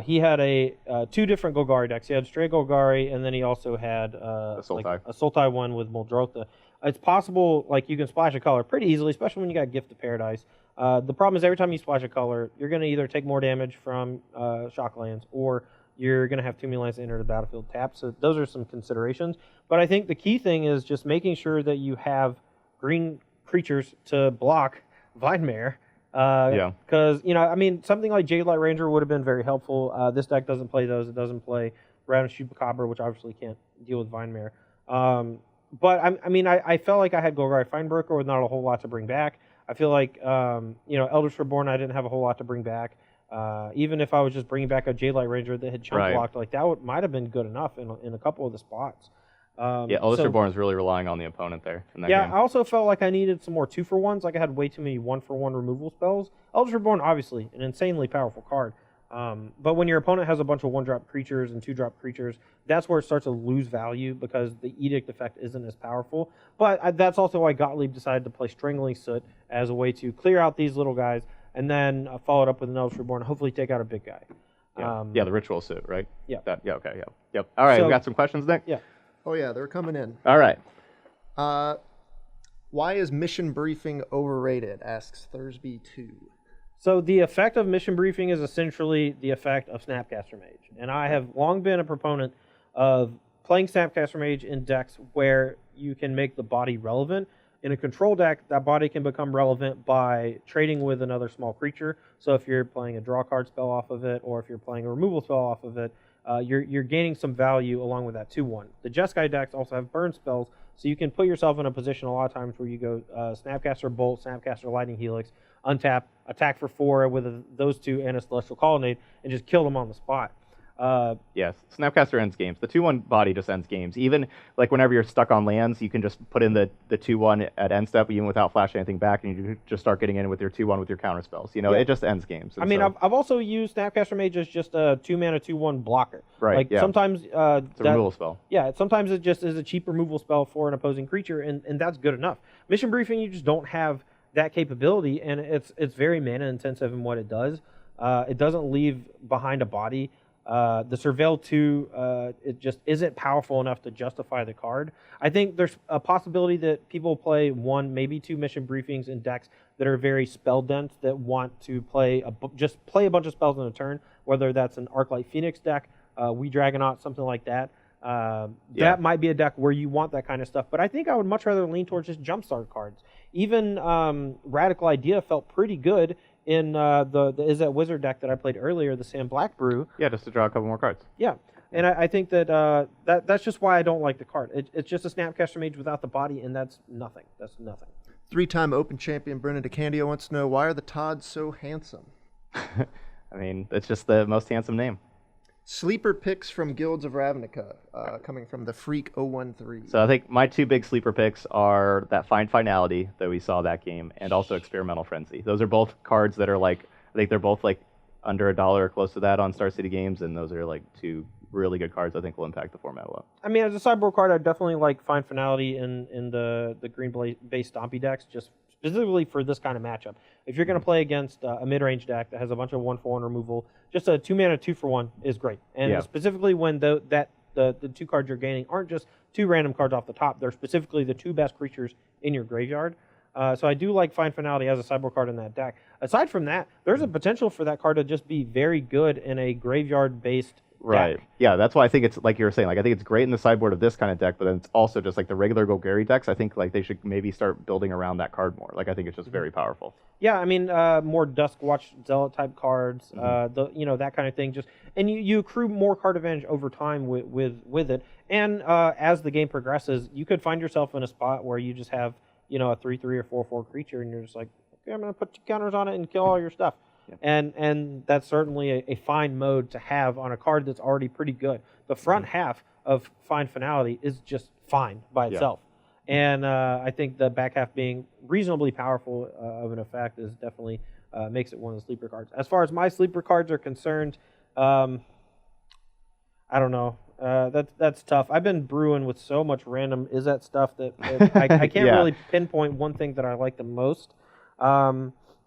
he had 2 different Golgari decks. He had straight Golgari, and then he also had Sultai. a Sultai one with Muldrotha. It's possible, like you can splash a color pretty easily, especially when you got Gift of Paradise. The problem is every time you splash a color, you're going to either take more damage from shock lands, or you're going to have too many lands to enter the battlefield tapped. So those are some considerations. But I think the key thing is just making sure that you have green creatures to block Vinemare. Because, something like Jade Light Ranger would have been very helpful. This deck doesn't play those. It doesn't play Ravenous Chupacabra, which obviously can't deal with Vinemare. But, I felt like I had Golgari Finebroker with not a whole lot to bring back. I feel like, Eldritch Reborn, I didn't have a whole lot to bring back. Even if I was just bringing back a Jade Light Ranger that had chunk blocked, like that might have been good enough in a couple of the spots. Eldritch Reborn is really relying on the opponent there in that game. I also felt like I needed some more 2-for-1s. Like I had way too many 1-for-1 removal spells. Eldritch Reborn, obviously, an insanely powerful card. But when your opponent has a bunch of 1-drop creatures and 2-drop creatures, that's where it starts to lose value because the Edict effect isn't as powerful. But that's also why Gottlieb decided to play Strangling Soot as a way to clear out these little guys and then follow it up with an Eldritch Reborn and hopefully take out a big guy. The Ritual Suit, right? Yeah. Yep. All right, we got some questions, Nick? Yeah. Oh yeah, they're coming in. All right. Why is mission briefing overrated? Asks Thursby2. So the effect of mission briefing is essentially the effect of Snapcaster Mage. And I have long been a proponent of playing Snapcaster Mage in decks where you can make the body relevant. In a control deck, that body can become relevant by trading with another small creature. So if you're playing a draw card spell off of it, or if you're playing a removal spell off of it, you're gaining some value along with that 2/1. The Jeskai decks also have burn spells, so you can put yourself in a position a lot of times where you go Snapcaster Bolt, Snapcaster Lightning Helix, untap, attack for 4 with those 2 and a Celestial Colonnade, and just kill them on the spot. Yes, Snapcaster ends games. The 2/1 body just ends games. Even like whenever you're stuck on lands, you can just put in the 2/1 at end step, even without flashing anything back, and you just start getting in with your 2/1 with your counter spells. It just ends games. And I've also used Snapcaster Mage as just a 2-mana 2/1 blocker. Right. Like sometimes it's a removal spell. Yeah, sometimes it just is a cheap removal spell for an opposing creature, and that's good enough. Mission briefing, you just don't have that capability, and it's very mana intensive in what it does. It doesn't leave behind a body. The Surveil 2, it just isn't powerful enough to justify the card. I think there's a possibility that people play 1, maybe 2 mission briefings in decks that are very spell dense, that want to play just play a bunch of spells in a turn, whether that's an Arclight Phoenix deck, We Dragonaut, something like that. That might be a deck where you want that kind of stuff, but I think I would much rather lean towards just jumpstart cards. Even Radical Idea felt pretty good in the Is That Wizard deck that I played earlier, the Sam Black Brew. Yeah, just to draw a couple more cards. Yeah, and I think that, that's just why I don't like the card. It's just a Snapcaster Mage without the body, and that's nothing. That's nothing. 3-time Open champion Brennan DeCandia wants to know, why are the Todds so handsome? It's just the most handsome name. Sleeper picks from Guilds of Ravnica, coming from the Freak 013. So I think my two big sleeper picks are that Find Finality that we saw that game, and also Experimental Frenzy. Those are both cards that are like, I think they're both like under $1 or close to that on Star City Games, and those are like two really good cards I think will impact the format a lot. I mean, as a sideboard card, I definitely like Find Finality in the green-based Stompy decks, just specifically for this kind of matchup. If you're going to play against a mid-range deck that has a bunch of 1/1 removal, just a 2-mana 2-for-1 is great. And specifically when the two cards you're gaining aren't just two random cards off the top, they're specifically the two best creatures in your graveyard. So I do like Find Finality as a sideboard card in that deck. Aside from that, there's a potential for that card to just be very good in a graveyard-based Right. deck. Yeah, that's why I think it's like you were saying. Like I think it's great in the sideboard of this kind of deck, but then it's also just like the regular Golgari decks. I think like they should maybe start building around that card more. Like I think it's just very powerful. Yeah, I mean, more Duskwatch Zealot type cards, that kind of thing. Just and you accrue more card advantage over time with it. And as the game progresses, you could find yourself in a spot where you just have a 3/3 or 4/4 creature, and you're just like, okay, I'm gonna put 2 counters on it and kill all your stuff. Yeah. And that's certainly a fine mode to have on a card that's already pretty good. The front half of Find Finality is just fine by itself. And I think the back half being reasonably powerful of an effect is definitely makes it one of the sleeper cards. As far as my sleeper cards are concerned, I don't know. That's tough. I've been brewing with so much random Izzet stuff that I can't really pinpoint one thing that I like the most.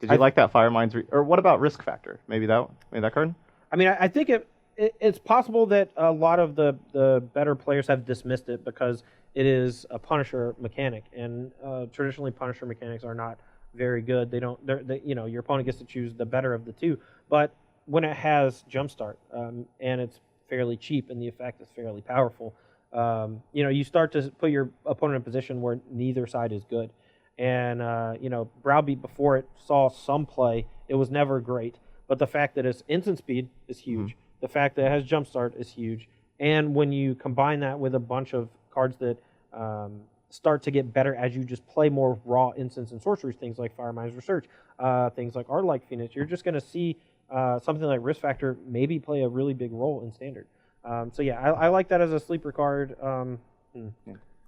Did you like that Fire Mines? Or what about Risk Factor? Maybe that card? I mean, I think it's possible that a lot of the better players have dismissed it because it is a Punisher mechanic, and traditionally Punisher mechanics are not very good. Your opponent gets to choose the better of the two. But when it has Jumpstart and it's fairly cheap and the effect is fairly powerful, you start to put your opponent in a position where neither side is good. And, Browbeat before it saw some play, it was never great. But the fact that it's instant speed is huge. The fact that it has Jumpstart is huge. And when you combine that with a bunch of cards that start to get better as you just play more raw instants and sorceries, things like Fire Mines Research, things like Art-like Phoenix, you're just going to see something like Risk Factor maybe play a really big role in Standard. I like that as a sleeper card. What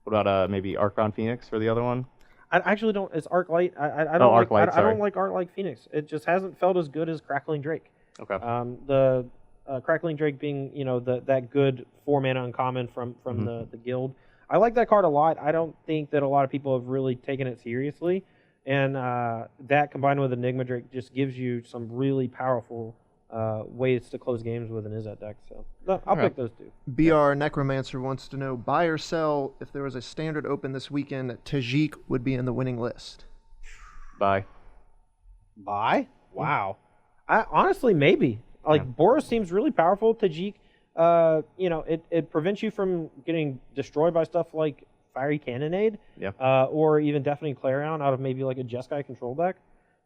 about maybe Archon Phoenix for the other one? I actually don't. It's Arc-Light. I don't like. I don't like Art-like Phoenix. It just hasn't felt as good as Crackling Drake. Okay. The Crackling Drake being that good 4-mana uncommon from the guild. I like that card a lot. I don't think that a lot of people have really taken it seriously, and that combined with Enigma Drake just gives you some really powerful ways to close games with an Izzet deck. So I'll pick those two. BR Necromancer wants to know, buy or sell, if there was a Standard Open this weekend, Tajic would be in the winning list. Buy. Wow. I honestly maybe. Boros seems really powerful. Tajic, it prevents you from getting destroyed by stuff like Fiery Cannonade, or even Deafening Clarion out of maybe like a Jeskai control deck.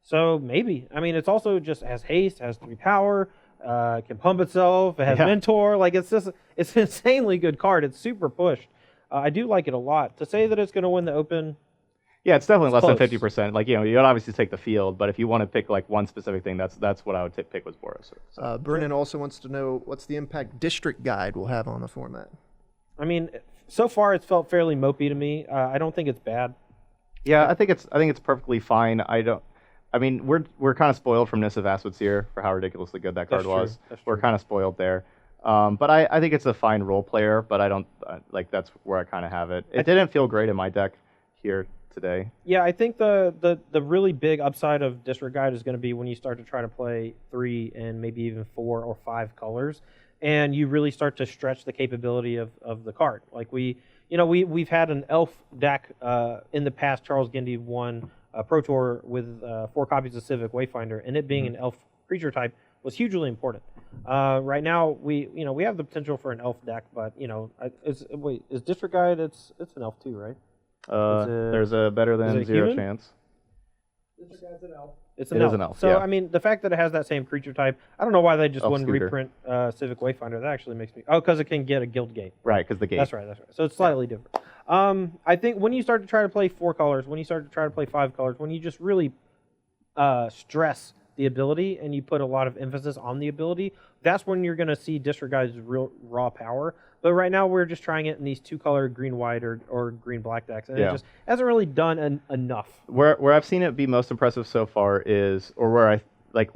So maybe. I mean, it's also just has haste, has 3 power, can pump itself, it has Mentor. It's an insanely good card. It's super pushed. I do like it a lot. To say that it's going to win the Open, yeah, it's definitely less than 50%. You'd obviously take the field, but if you want to pick like one specific thing, that's what I would pick was Boros. So. Brennan also wants to know what's the impact District Guide will have on the format. I mean, so far it's felt fairly mopey to me. I don't think it's bad. Yeah, I think it's perfectly fine. I mean, we're kind of spoiled from Nissa Vastwood Seer for how ridiculously good that card was. We're kind of spoiled there. But I think it's a fine role player, but I don't that's where I kind of have it. It didn't feel great in my deck here today. Yeah, I think the really big upside of District Guide is going to be when you start to try to play 3 and maybe even 4 or 5 colors, and you really start to stretch the capability of the card. We've had an elf deck in the past. Charles Gindy won Pro Tour with 4 copies of Civic Wayfinder, and it being an elf creature type was hugely important. Right now, we have the potential for an elf deck, but is District Guide? It's an elf too, right? There's a better than 0 chance. District Guide's an elf. It is an elf. So I mean, the fact that it has that same creature type, I don't know why they just wouldn't reprint Civic Wayfinder. That actually makes me because it can get a guild gate. Right, because the gate. That's right. So it's slightly different. I think when you start to try to play 4 colors, when you start to try to play 5 colors, when you just really stress the ability and you put a lot of emphasis on the ability, that's when you're going to see Disregard's real raw power. But right now we're just trying it in these 2-color green-white or green-black decks, and it just hasn't really done enough. Where I've seen it be most impressive so far is, or where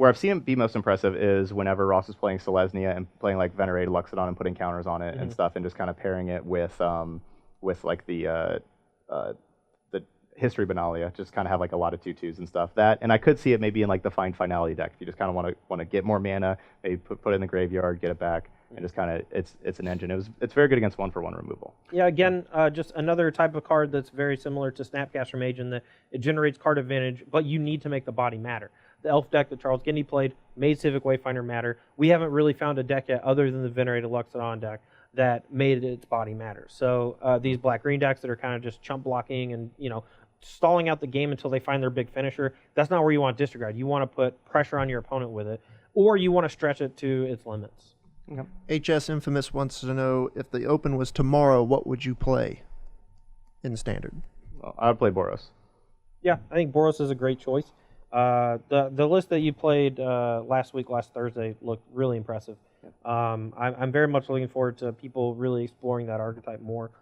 I've seen it be most impressive is whenever Ross is playing Selesnya and playing like Venerated Luxodon and putting counters on it and stuff, and just kind of pairing it with like the History Benalia, just kind of have like a lot of 2/2s and stuff. That, and I could see it maybe in like the Find Finality deck. If you just kind of want to get more mana, maybe put it in the graveyard, get it back, and just kind of it's an engine. It's very good against 1-for-1 removal. Yeah, again, just another type of card that's very similar to Snapcaster Mage in that it generates card advantage, but you need to make the body matter. The Elf deck that Charles Gindy played made Civic Wayfinder matter. We haven't really found a deck yet, other than the Venerated Luxodon deck, that made its body matter. So these black-green decks that are kind of just chump blocking and stalling out the game until they find their big finisher, that's not where you want Disregard. You want to put pressure on your opponent with it, or you want to stretch it to its limits. HS Infamous wants to know, if the Open was tomorrow, what would you play in Standard? Well, I would play Boros. Yeah, I think Boros is a great choice. The list that you played last Thursday, looked really impressive. I'm very much looking forward to people really exploring that archetype more.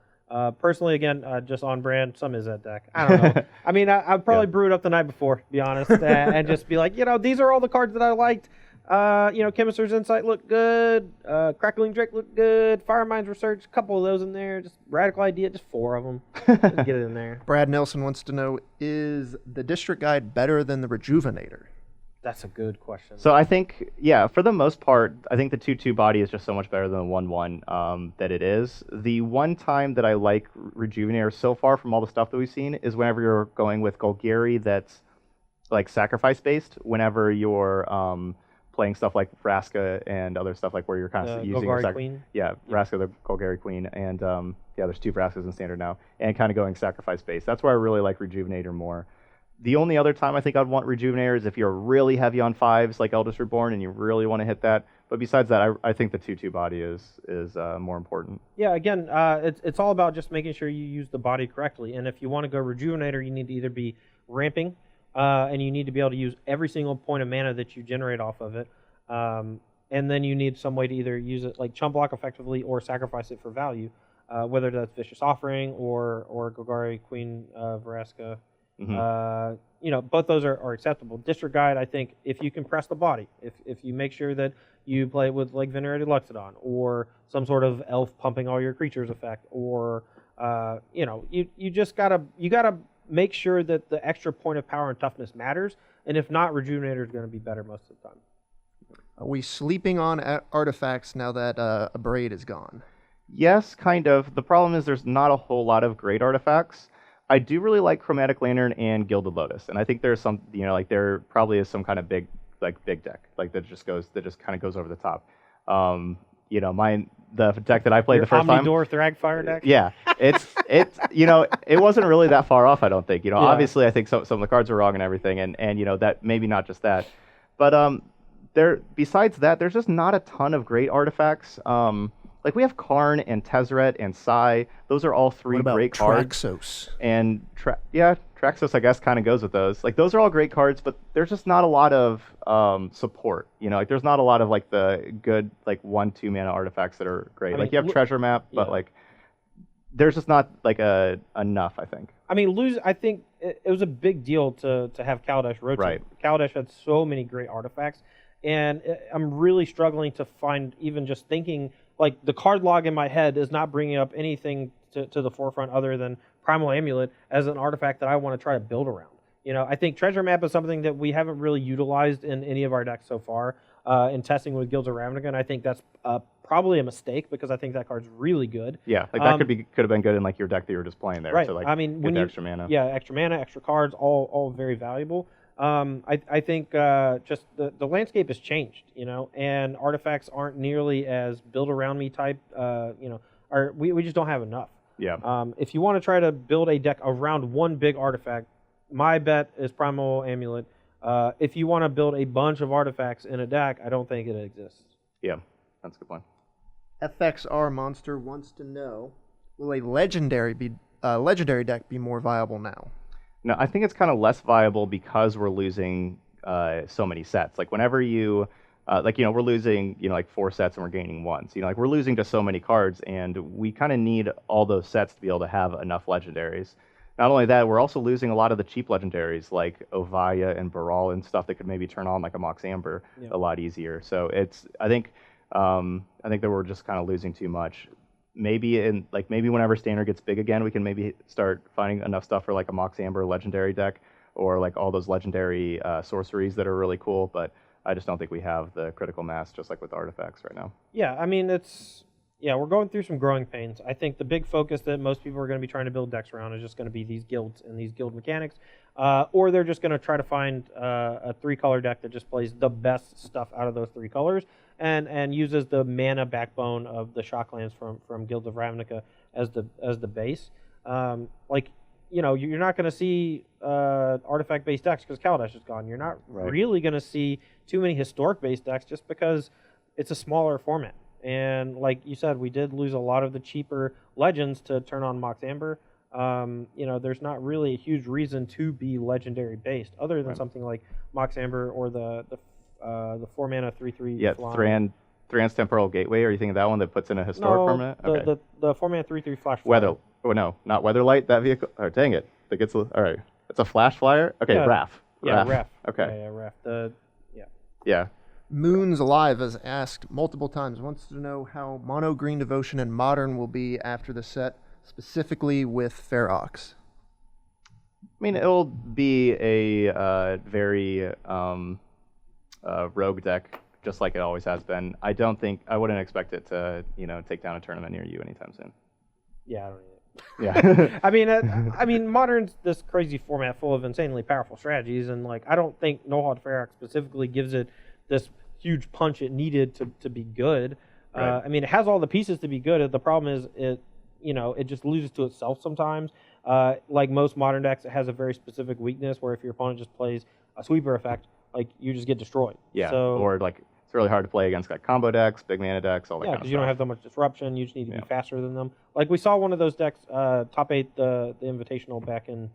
Personally, again, just on brand, some Izzet deck. I don't know. I mean, I'd probably brew it up the night before, to be honest, and just be like, these are all the cards that I liked. Chemister's Insight looked good. Crackling Drake looked good. Firemind's Research, a couple of those in there. Just Radical Idea, just 4 of them. Just get it in there. Brad Nelson wants to know, is the District Guide better than the Rejuvenator? That's a good question. So I think, for the most part, I think the 2/2 body is just so much better than the 1/1 that it is. The one time that I like Rejuvenator so far from all the stuff that we've seen is whenever you're going with Golgari that's like sacrifice-based, whenever you're playing stuff like Vraska and other stuff like where you're kind of using Golgari Queen. Vraska, the Golgari Queen, and there's 2 Vraskas in Standard now, and kind of going sacrifice-based. That's where I really like Rejuvenator more. The only other time I think I'd want Rejuvenator is if you're really heavy on 5s like Eldest Reborn and you really want to hit that. But besides that, I think the 2/2 body is more important. Yeah, again, it's all about just making sure you use the body correctly. And if you want to go Rejuvenator, you need to either be ramping, and you need to be able to use every single point of mana that you generate off of it. And then you need some way to either use it like chump block effectively or sacrifice it for value, whether that's Vicious Offering or Golgari Queen Vraska. Both those are acceptable. District Guide, I think, if you can press the body, if you make sure that you play with like Venerated Luxodon or some sort of elf pumping all your creatures effect, or you just gotta make sure that the extra point of power and toughness matters, and if not, Rejuvenator is going to be better most of the time. Are we sleeping on artifacts now that Abrade is gone? Yes, kind of. The problem is there's not a whole lot of great artifacts. I do really like Chromatic Lantern and Gilded Lotus, and I think there's some, there probably is some kind of big deck, like that just kind of goes over the top. The deck that I played the first time, Omnidor Thragfire deck. Yeah, it's it wasn't really that far off. I don't think. Obviously I think some of the cards are wrong and everything, and that maybe not just that, but besides that, there's just not a ton of great artifacts. Like we have Karn and Tezzeret and Sai. Those are all 3 great cards. Traxos? And Traxos, I guess, kind of goes with those. Like those are all great cards, but there's just not a lot of support. Like there's not a lot of like the good like 1/2 mana artifacts that are great. Like you have Treasure Map, but like there's just not like enough. I think. I mean, I think it was a big deal to have Kaladesh rotate. Right. Kaladesh had so many great artifacts, and I'm really struggling to find, even just thinking. Like, the card log in my head is not bringing up anything to the forefront other than Primal Amulet as an artifact that I want to try to build around. I think Treasure Map is something that we haven't really utilized in any of our decks so far in testing with Guilds of Ravnica. I think that's probably a mistake because I think that card's really good. Yeah, like that could have been good in like your deck that you were just playing there. Right. To, like, I mean, get the extra mana. Yeah, extra mana, extra cards, all very valuable. I think just the landscape has changed, and artifacts aren't nearly as build around me type, we just don't have enough. Yeah. If you want to try to build a deck around one big artifact, my bet is Primal Amulet. If you want to build a bunch of artifacts in a deck, I don't think it exists. Yeah, that's a good point. FXR Monster wants to know, will a legendary deck be more viable now? No, I think it's kind of less viable because we're losing so many sets. Like whenever you like, we're losing, like 4 sets and we're gaining 1. So, like we're losing just so many cards, and we kind of need all those sets to be able to have enough legendaries. Not only that, we're also losing a lot of the cheap legendaries like Ovaya and Baral and stuff that could maybe turn on like a Mox Amber a lot easier. So I think that we're just kind of losing too much. Maybe whenever Standard gets big again, we can maybe start finding enough stuff for like a Mox Amber legendary deck, or like all those legendary sorceries that are really cool. But I just don't think we have the critical mass, just like with artifacts right now. Yeah, I mean, we're going through some growing pains. I think the big focus that most people are going to be trying to build decks around is just going to be these guilds and these guild mechanics, or they're just going to try to find a 3-color deck that just plays the best stuff out of those 3 colors and uses the mana backbone of the Shocklands from Guilds of Ravnica as the base. You're not going to see artifact-based decks because Kaladesh is gone. You're not really going to see too many historic-based decks just because it's a smaller format. And like you said, we did lose a lot of the cheaper legends to turn on Mox Amber. There's not really a huge reason to be legendary-based other than something like Mox Amber or the 4-mana 3/3. Yeah, Thran's Temporal Gateway. Are you thinking of that one that puts in a historic permanent? Okay. The 4-mana 3/3 flash. Weather. Oh no, not Weatherlight. That vehicle. Oh, dang it! That gets all right. It's a flash flyer. Okay, yeah. Wrath. Yeah, Wrath. Okay. Yeah, Wrath. Yeah. Moons Alive has asked multiple times, wants to know how Mono Green Devotion and Modern will be after the set, specifically with Ferox. I mean, it'll be a very rogue deck, just like it always has been. I wouldn't expect it to, take down a tournament near you anytime soon. Yeah, I don't either. Yeah. I mean, Modern's this crazy format full of insanely powerful strategies, and like I don't think Nohad Ferox specifically gives it this huge punch it needed to be good. Right. I mean, it has all the pieces to be good. The problem is it just loses to itself sometimes. Like most modern decks, it has a very specific weakness where if your opponent just plays a sweeper effect, like you just get destroyed. Yeah. So, or like it's really hard to play against like combo decks, big mana decks, all that kind of stuff. because you don't have that much disruption. You just need to be faster than them. Like we saw one of those decks top 8 the Invitational back in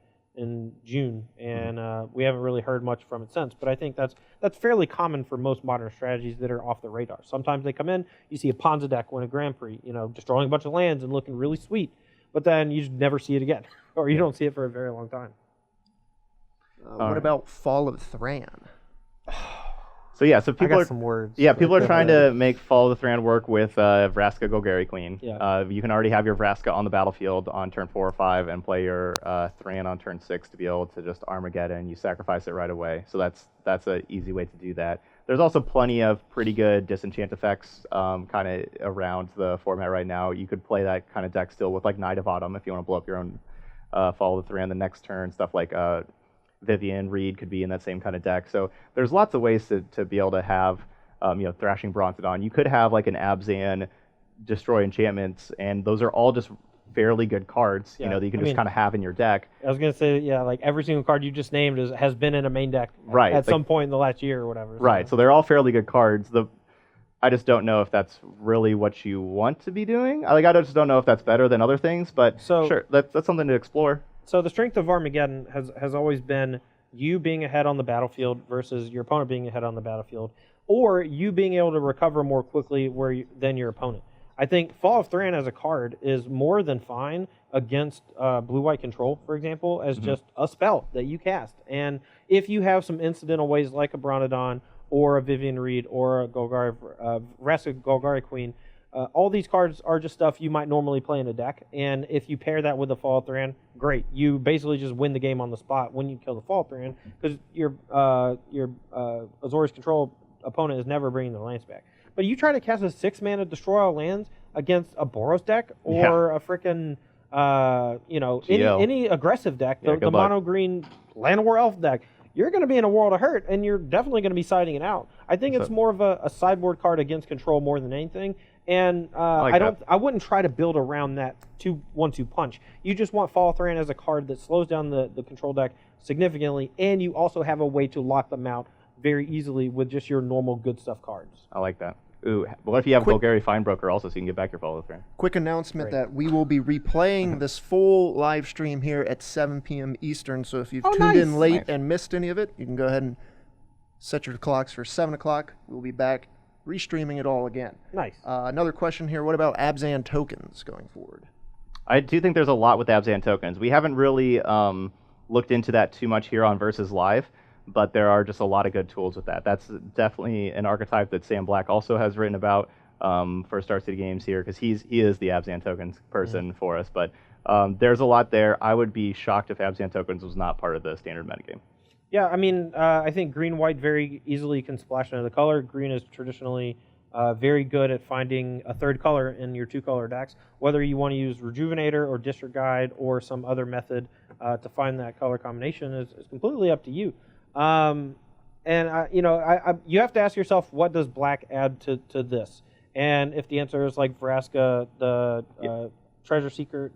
June, and we haven't really heard much from it since. But I think that's fairly common for most modern strategies that are off the radar. Sometimes they come in, you see a Ponza deck win a Grand Prix, destroying a bunch of lands and looking really sweet, but then you just never see it again, or you don't see it for a very long time. What about Fall of Thran? So yeah, so I people got are some words. Yeah, people are trying to make Fall of the Thran work with Vraska Golgari Queen. Yeah. You can already have your Vraska on the battlefield on turn 4 or 5 and play your Thran on turn 6 to be able to just Armageddon. You sacrifice it right away. So that's an easy way to do that. There's also plenty of pretty good disenchant effects kind of around the format right now. You could play that kind of deck still with like Knight of Autumn if you want to blow up your own Fall of the Thran the next turn. Stuff like Vivian Reed could be in that same kind of deck. So there's lots of ways to be able to have, Thrashing Brontodon. You could have like an Abzan destroy enchantments, and those are all just fairly good cards, that you can just kind of have in your deck. I was going to say, like every single card you just named has been in a main deck at some point in the last year or whatever. Right, so they're all fairly good cards. I just don't know if that's really what you want to be doing. I just don't know if that's better than other things, but sure, that's something to explore. So the strength of Armageddon has always been you being ahead on the battlefield versus your opponent being ahead on the battlefield, or you being able to recover more quickly than your opponent. I think Fall of Thran as a card is more than fine against blue-white control, for example, as just a spell that you cast. And if you have some incidental ways like a Brontodon or a Vivian Reed or a Vraska Golgari Queen, all these cards are just stuff you might normally play in a deck, and if you pair that with the Fall of Thran, great. You basically just win the game on the spot when you kill the Fall of Thran, because your Azorius Control opponent is never bringing the lands back. But you try to cast a 6-mana Destroy All Lands against a Boros deck or a freaking, any aggressive deck, the mono green Land War Elf deck, you're going to be in a world of hurt, and you're definitely going to be siding it out. I think it's more of a sideboard card against control more than anything. And I wouldn't try to build around that 1-2 punch. You just want Fall of Thran as a card that slows down the control deck significantly, and you also have a way to lock them out very easily with just your normal good stuff cards. I like that. Ooh, but what if you have Golgari Finebroker also, so you can get back your Fall of Thran? Quick announcement that we will be replaying this full live stream here at 7 p.m. Eastern. So if you've tuned in late and missed any of it, you can go ahead and Set your clocks for 7 o'clock. We'll be back restreaming it all again. Nice. Another question here. What about Abzan tokens going forward? I do think there's a lot with Abzan tokens. We haven't really looked into that too much here on Versus Live, but there are just a lot of good tools with that. That's definitely an archetype that Sam Black also has written about for Star City Games here, because he is the Abzan tokens person for us. But there's a lot there. I would be shocked if Abzan tokens was not part of the standard metagame. Yeah, I mean, I think green-white very easily can splash into the color. Green is traditionally very good at finding a third color in your two-color decks. Whether you want to use Rejuvenator or Disregard or some other method to find that color combination is completely up to you. You have to ask yourself, what does black add to this? And if the answer is like Vraska, the Treasure Seeker,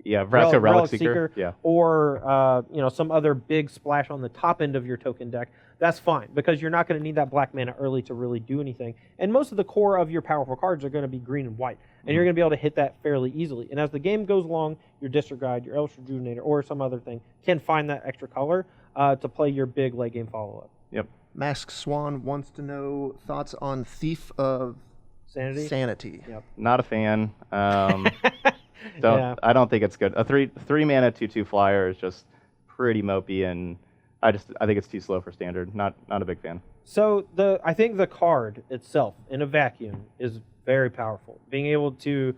Vraska Relic Seeker, or some other big splash on the top end of your token deck, that's fine, because you're not going to need that black mana early to really do anything. And most of the core of your powerful cards are going to be green and white, and you're going to be able to hit that fairly easily. And as the game goes along, your Disregard, your Elvish Rejuvenator, or some other thing can find that extra color to play your big late game follow-up. Yep. Masked Swan wants to know thoughts on Thief of Sanity. Yep. Not a fan. I don't think it's good. A three mana 2/2 flyer is just pretty mopey, and I think it's too slow for standard. Not a big fan. So I think the card itself in a vacuum is very powerful. Being able to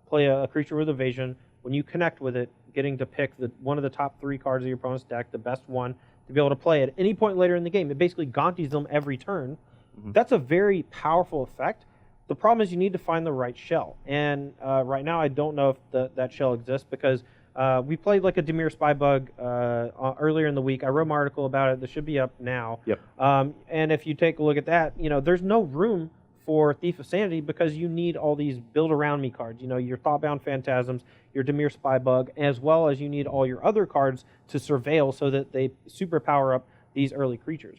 play a creature with evasion, when you connect with it, getting to pick one of the top 3 cards of your opponent's deck, the best one, to be able to play at any point later in the game. It basically Gaunties them every turn. That's a very powerful effect. The problem is you need to find the right shell. And right now I don't know if that shell exists, because we played like a Dimir Spybug earlier in the week. I wrote my article about it. That should be up now. Yep. And if you take a look at that, there's no room for Thief of Sanity, because you need all these build around me cards. Your Thoughtbound Phantasms, your Dimir Spybug, as well as you need all your other cards to surveil so that they super power up these early creatures.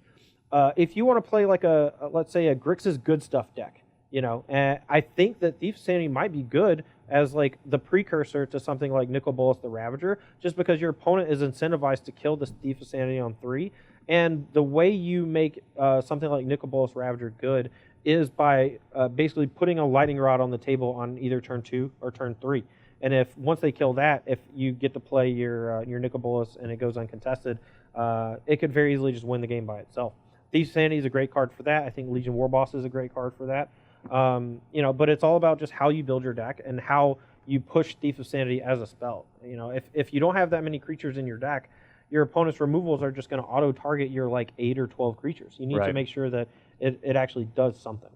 If you want to play like let's say a Grixis Good Stuff deck, and I think that Thief of Sanity might be good as like the precursor to something like Nicol Bolas the Ravager, just because your opponent is incentivized to kill this Thief of Sanity on 3. And the way you make something like Nicol Bolas Ravager good is by basically putting a lightning rod on the table on either turn 2 or turn 3. And once they kill that, if you get to play your Nicol Bolas and it goes uncontested, it could very easily just win the game by itself. Thief of Sanity is a great card for that. I think Legion Warboss is a great card for that. But it's all about just how you build your deck and how you push Thief of Sanity as a spell. If you don't have that many creatures in your deck, your opponent's removals are just going to auto-target your like 8 or 12 creatures. You need to make sure that it actually does something.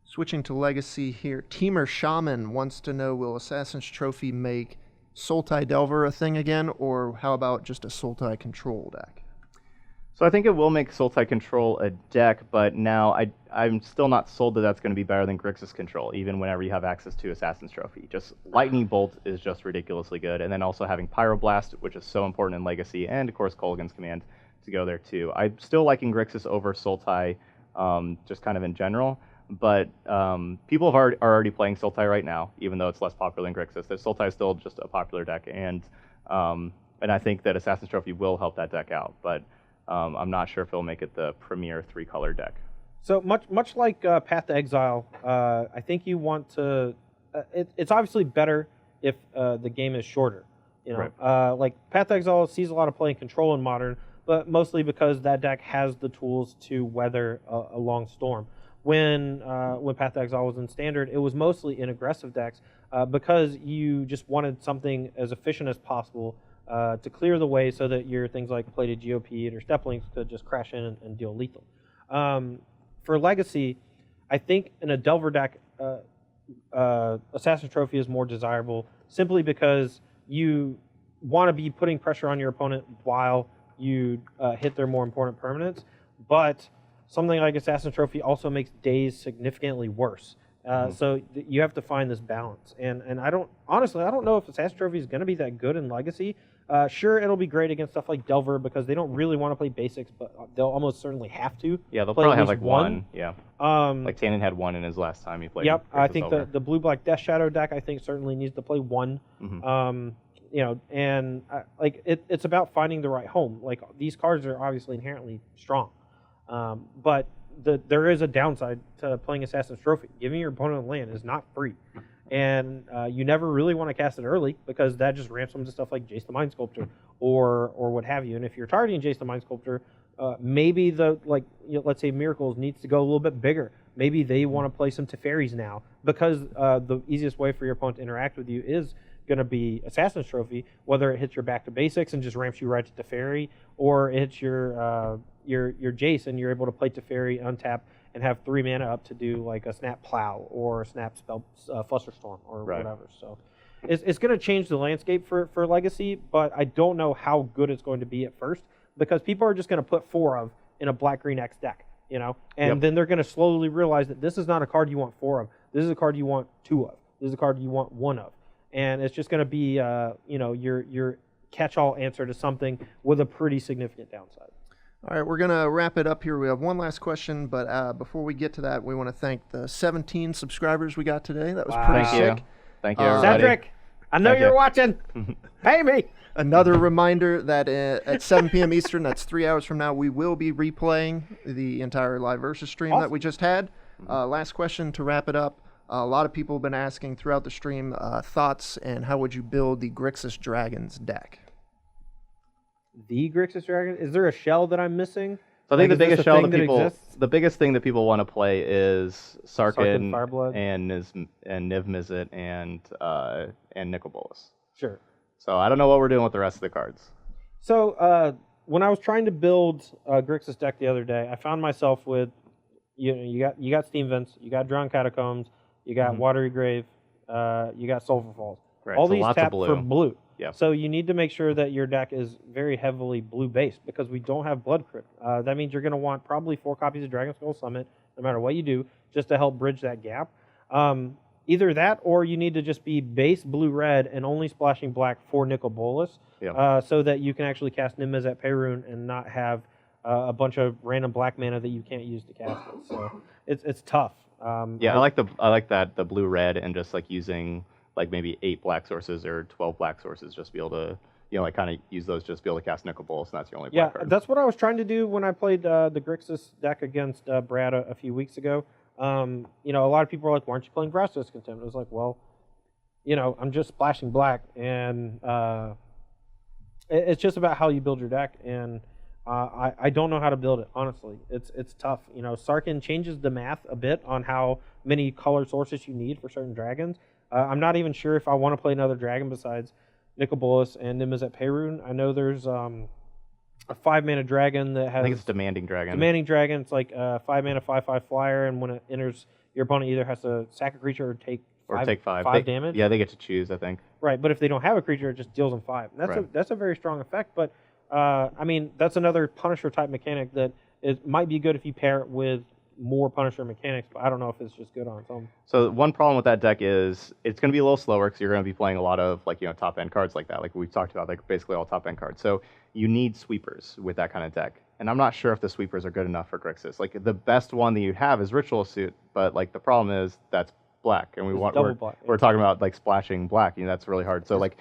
Switching to Legacy here, Teamer Shaman wants to know, will Assassin's Trophy make Sultai Delver a thing again, or how about just a Sultai control deck? So I think it will make Sultai Control a deck, but now I'm still not sold that that's going to be better than Grixis Control, even whenever you have access to Assassin's Trophy. Just Lightning Bolt is just ridiculously good, and then also having Pyroblast, which is so important in Legacy, and of course Kolaghan's Command to go there too. I'm still liking Grixis over Sultai, just kind of in general, but people are already playing Sultai right now, even though it's less popular than Grixis. Sultai is still just a popular deck, and I think that Assassin's Trophy will help that deck out, but I'm not sure if it'll make it the premier 3-color deck. So much like Path to Exile, I think you want to. It's obviously better if the game is shorter. Like Path to Exile sees a lot of play in Control in Modern, but mostly because that deck has the tools to weather a long storm. When Path to Exile was in Standard, it was mostly in aggressive decks because you just wanted something as efficient as possible to clear the way so that your things like Plated GOP or Steplinks could just crash in and deal lethal. For Legacy, I think in a Delver deck, Assassin's Trophy is more desirable simply because you want to be putting pressure on your opponent while you hit their more important permanents, but something like Assassin's Trophy also makes days significantly worse. So you have to find this balance. And I don't know if Assassin's Trophy is going to be that good in Legacy. Sure, it'll be great against stuff like Delver because they don't really want to play basics, but they'll almost certainly have to. Yeah, they'll play probably at have least like one. Yeah. Like Tannen had one in his last time he played. Yep, I think Delver. the blue-black Death Shadow deck I think certainly needs to play one. It's about finding the right home. Like these cards are obviously inherently strong. But there is a downside to playing Assassin's Trophy. Giving your opponent a land is not free. And you never really want to cast it early because that just ramps them to stuff like Jace the Mind Sculptor or what have you. And if you're targeting Jace the Mind Sculptor, maybe let's say Miracles needs to go a little bit bigger. Maybe they want to play some Teferis now because the easiest way for your opponent to interact with you is going to be Assassin's Trophy, whether it hits your back to basics and just ramps you right to Teferi, or it hits your Jace and you're able to play Teferi, untap, and have 3 mana up to do like a Snap Plow or a Snap Spell Flusterstorm or whatever. So it's going to change the landscape for Legacy, but I don't know how good it's going to be at first because people are just going to put 4 of in a black-green X deck, and then they're going to slowly realize that this is not a card you want 4 of. This is a card you want 2 of. This is a card you want 1 of. And it's just going to be, your catch-all answer to something with a pretty significant downside. All right, we're going to wrap it up here. We have one last question, but before we get to that, we want to thank the 17 subscribers we got today. That was pretty sick. Thank you, everybody. Cedric, I know you're watching. Pay me. Another reminder that at 7 p.m. Eastern, that's 3 hours from now, we will be replaying the entire Live Versus stream that we just had. Last question to wrap it up. A lot of people have been asking throughout the stream thoughts and how would you build the Grixis Dragons deck? The Grixis Dragon? Is there a shell that I'm missing? So I think the biggest thing that people want to play is Sarkhan Fireblood, and Niv Mizzet and Nicol Bolas. Sure. So I don't know what we're doing with the rest of the cards. So when I was trying to build a Grixis deck the other day, I found myself with you got Steam Vents, you got Drowned Catacombs, you got Watery Grave, you got Sulphur Falls. Right, All so these lots tap of blue. for blue. Yeah. So you need to make sure that your deck is very heavily blue-based because we don't have Blood Crypt. That means you're going to want probably 4 copies of Dragon Skull Summit, no matter what you do, just to help bridge that gap. Either that or you need to just be base blue-red and only splashing black for Nicol Bolas so that you can actually cast Niv Mizzet Perun and not have a bunch of random black mana that you can't use to cast it. So it's tough. I like the blue-red and just like using like maybe 8 black sources or 12 black sources just to be able to, like kind of use those just to be able to cast Nicol Bolas, and that's your only black card. That's what I was trying to do when I played the Grixis deck against Brad a few weeks ago. A lot of people are like, why aren't you playing Vraska's Contempt? I was like, well, I'm just splashing black, and it's just about how you build your deck, and I don't know how to build it, honestly. It's tough. Sarkhan changes the math a bit on how many color sources you need for certain dragons. I'm not even sure if I want to play another dragon besides Nicol Bolas and Niv Mizzet Perun. I know there's a 5-mana dragon that has... I think it's Demanding Dragon. Demanding Dragon. It's like a 5-mana 5/5 flyer, and when it enters, your opponent either has to sack a creature or take 5 damage. Yeah, they get to choose, I think. Right, but if they don't have a creature, it just deals them 5. And that's a very strong effect, but that's another Punisher-type mechanic that might be good if you pair it with more Punisher mechanics, but I don't know if it's just good on its own. So one problem with that deck is it's going to be a little slower because you're going to be playing a lot of top end cards like that, like we've talked about, like basically all top end cards. So you need sweepers with that kind of deck, and I'm not sure if the sweepers are good enough for Grixis. Like the best one that you have is Ritual Suit, but like the problem is that's black, and we're talking about like splashing black. That's really hard. So it's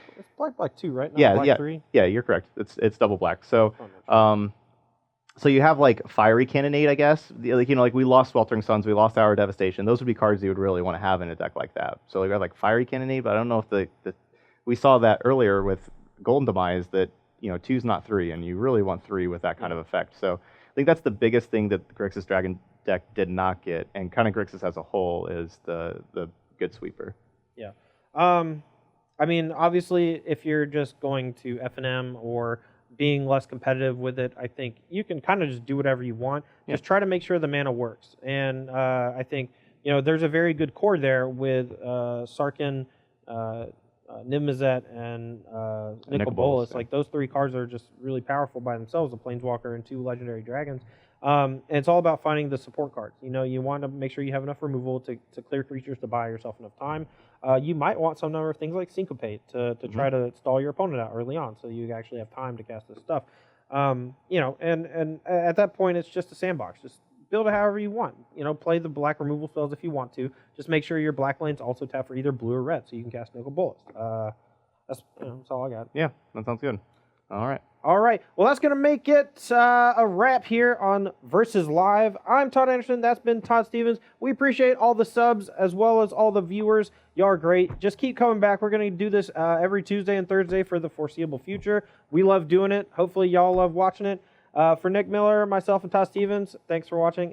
black 2, right? Not black 3? Yeah, you're correct. It's double black. So So you have like Fiery Cannonade, I guess. Like we lost Sweltering Suns, we lost Hour of Devastation. Those would be cards you would really want to have in a deck like that. So we have like Fiery Cannonade, but I don't know if we saw that earlier with Golden Demise that 2's not 3, and you really want 3 with that kind of effect. So I think that's the biggest thing that the Grixis Dragon deck did not get, and kind of Grixis as a whole is the good sweeper. Yeah. Obviously, if you're just going to F&M or being less competitive with it, I think you can kind of just do whatever you want. Just try to make sure the mana works. And I think, there's a very good core there with Sarkhan, Niv Mizzet, and Nicol Bolas. Like those 3 cards are just really powerful by themselves, a Planeswalker and 2 legendary dragons. And it's all about finding the support cards. You want to make sure you have enough removal to clear creatures to buy yourself enough time. You might want some number of things like Syncopate to try to stall your opponent out early on, so you actually have time to cast this stuff. And at that point, it's just a sandbox. Just build it however you want. Play the black removal spells if you want to. Just make sure your black lanes also tap for either blue or red, so you can cast Nicol Bolas. That's all I got. Yeah, that sounds good. All right. All right. Well, that's going to make it a wrap here on Versus Live. I'm Todd Anderson. That's been Todd Stevens. We appreciate all the subs as well as all the viewers. Y'all are great. Just keep coming back. We're going to do this every Tuesday and Thursday for the foreseeable future. We love doing it. Hopefully, y'all love watching it. For Nick Miller, myself, and Todd Stevens, thanks for watching.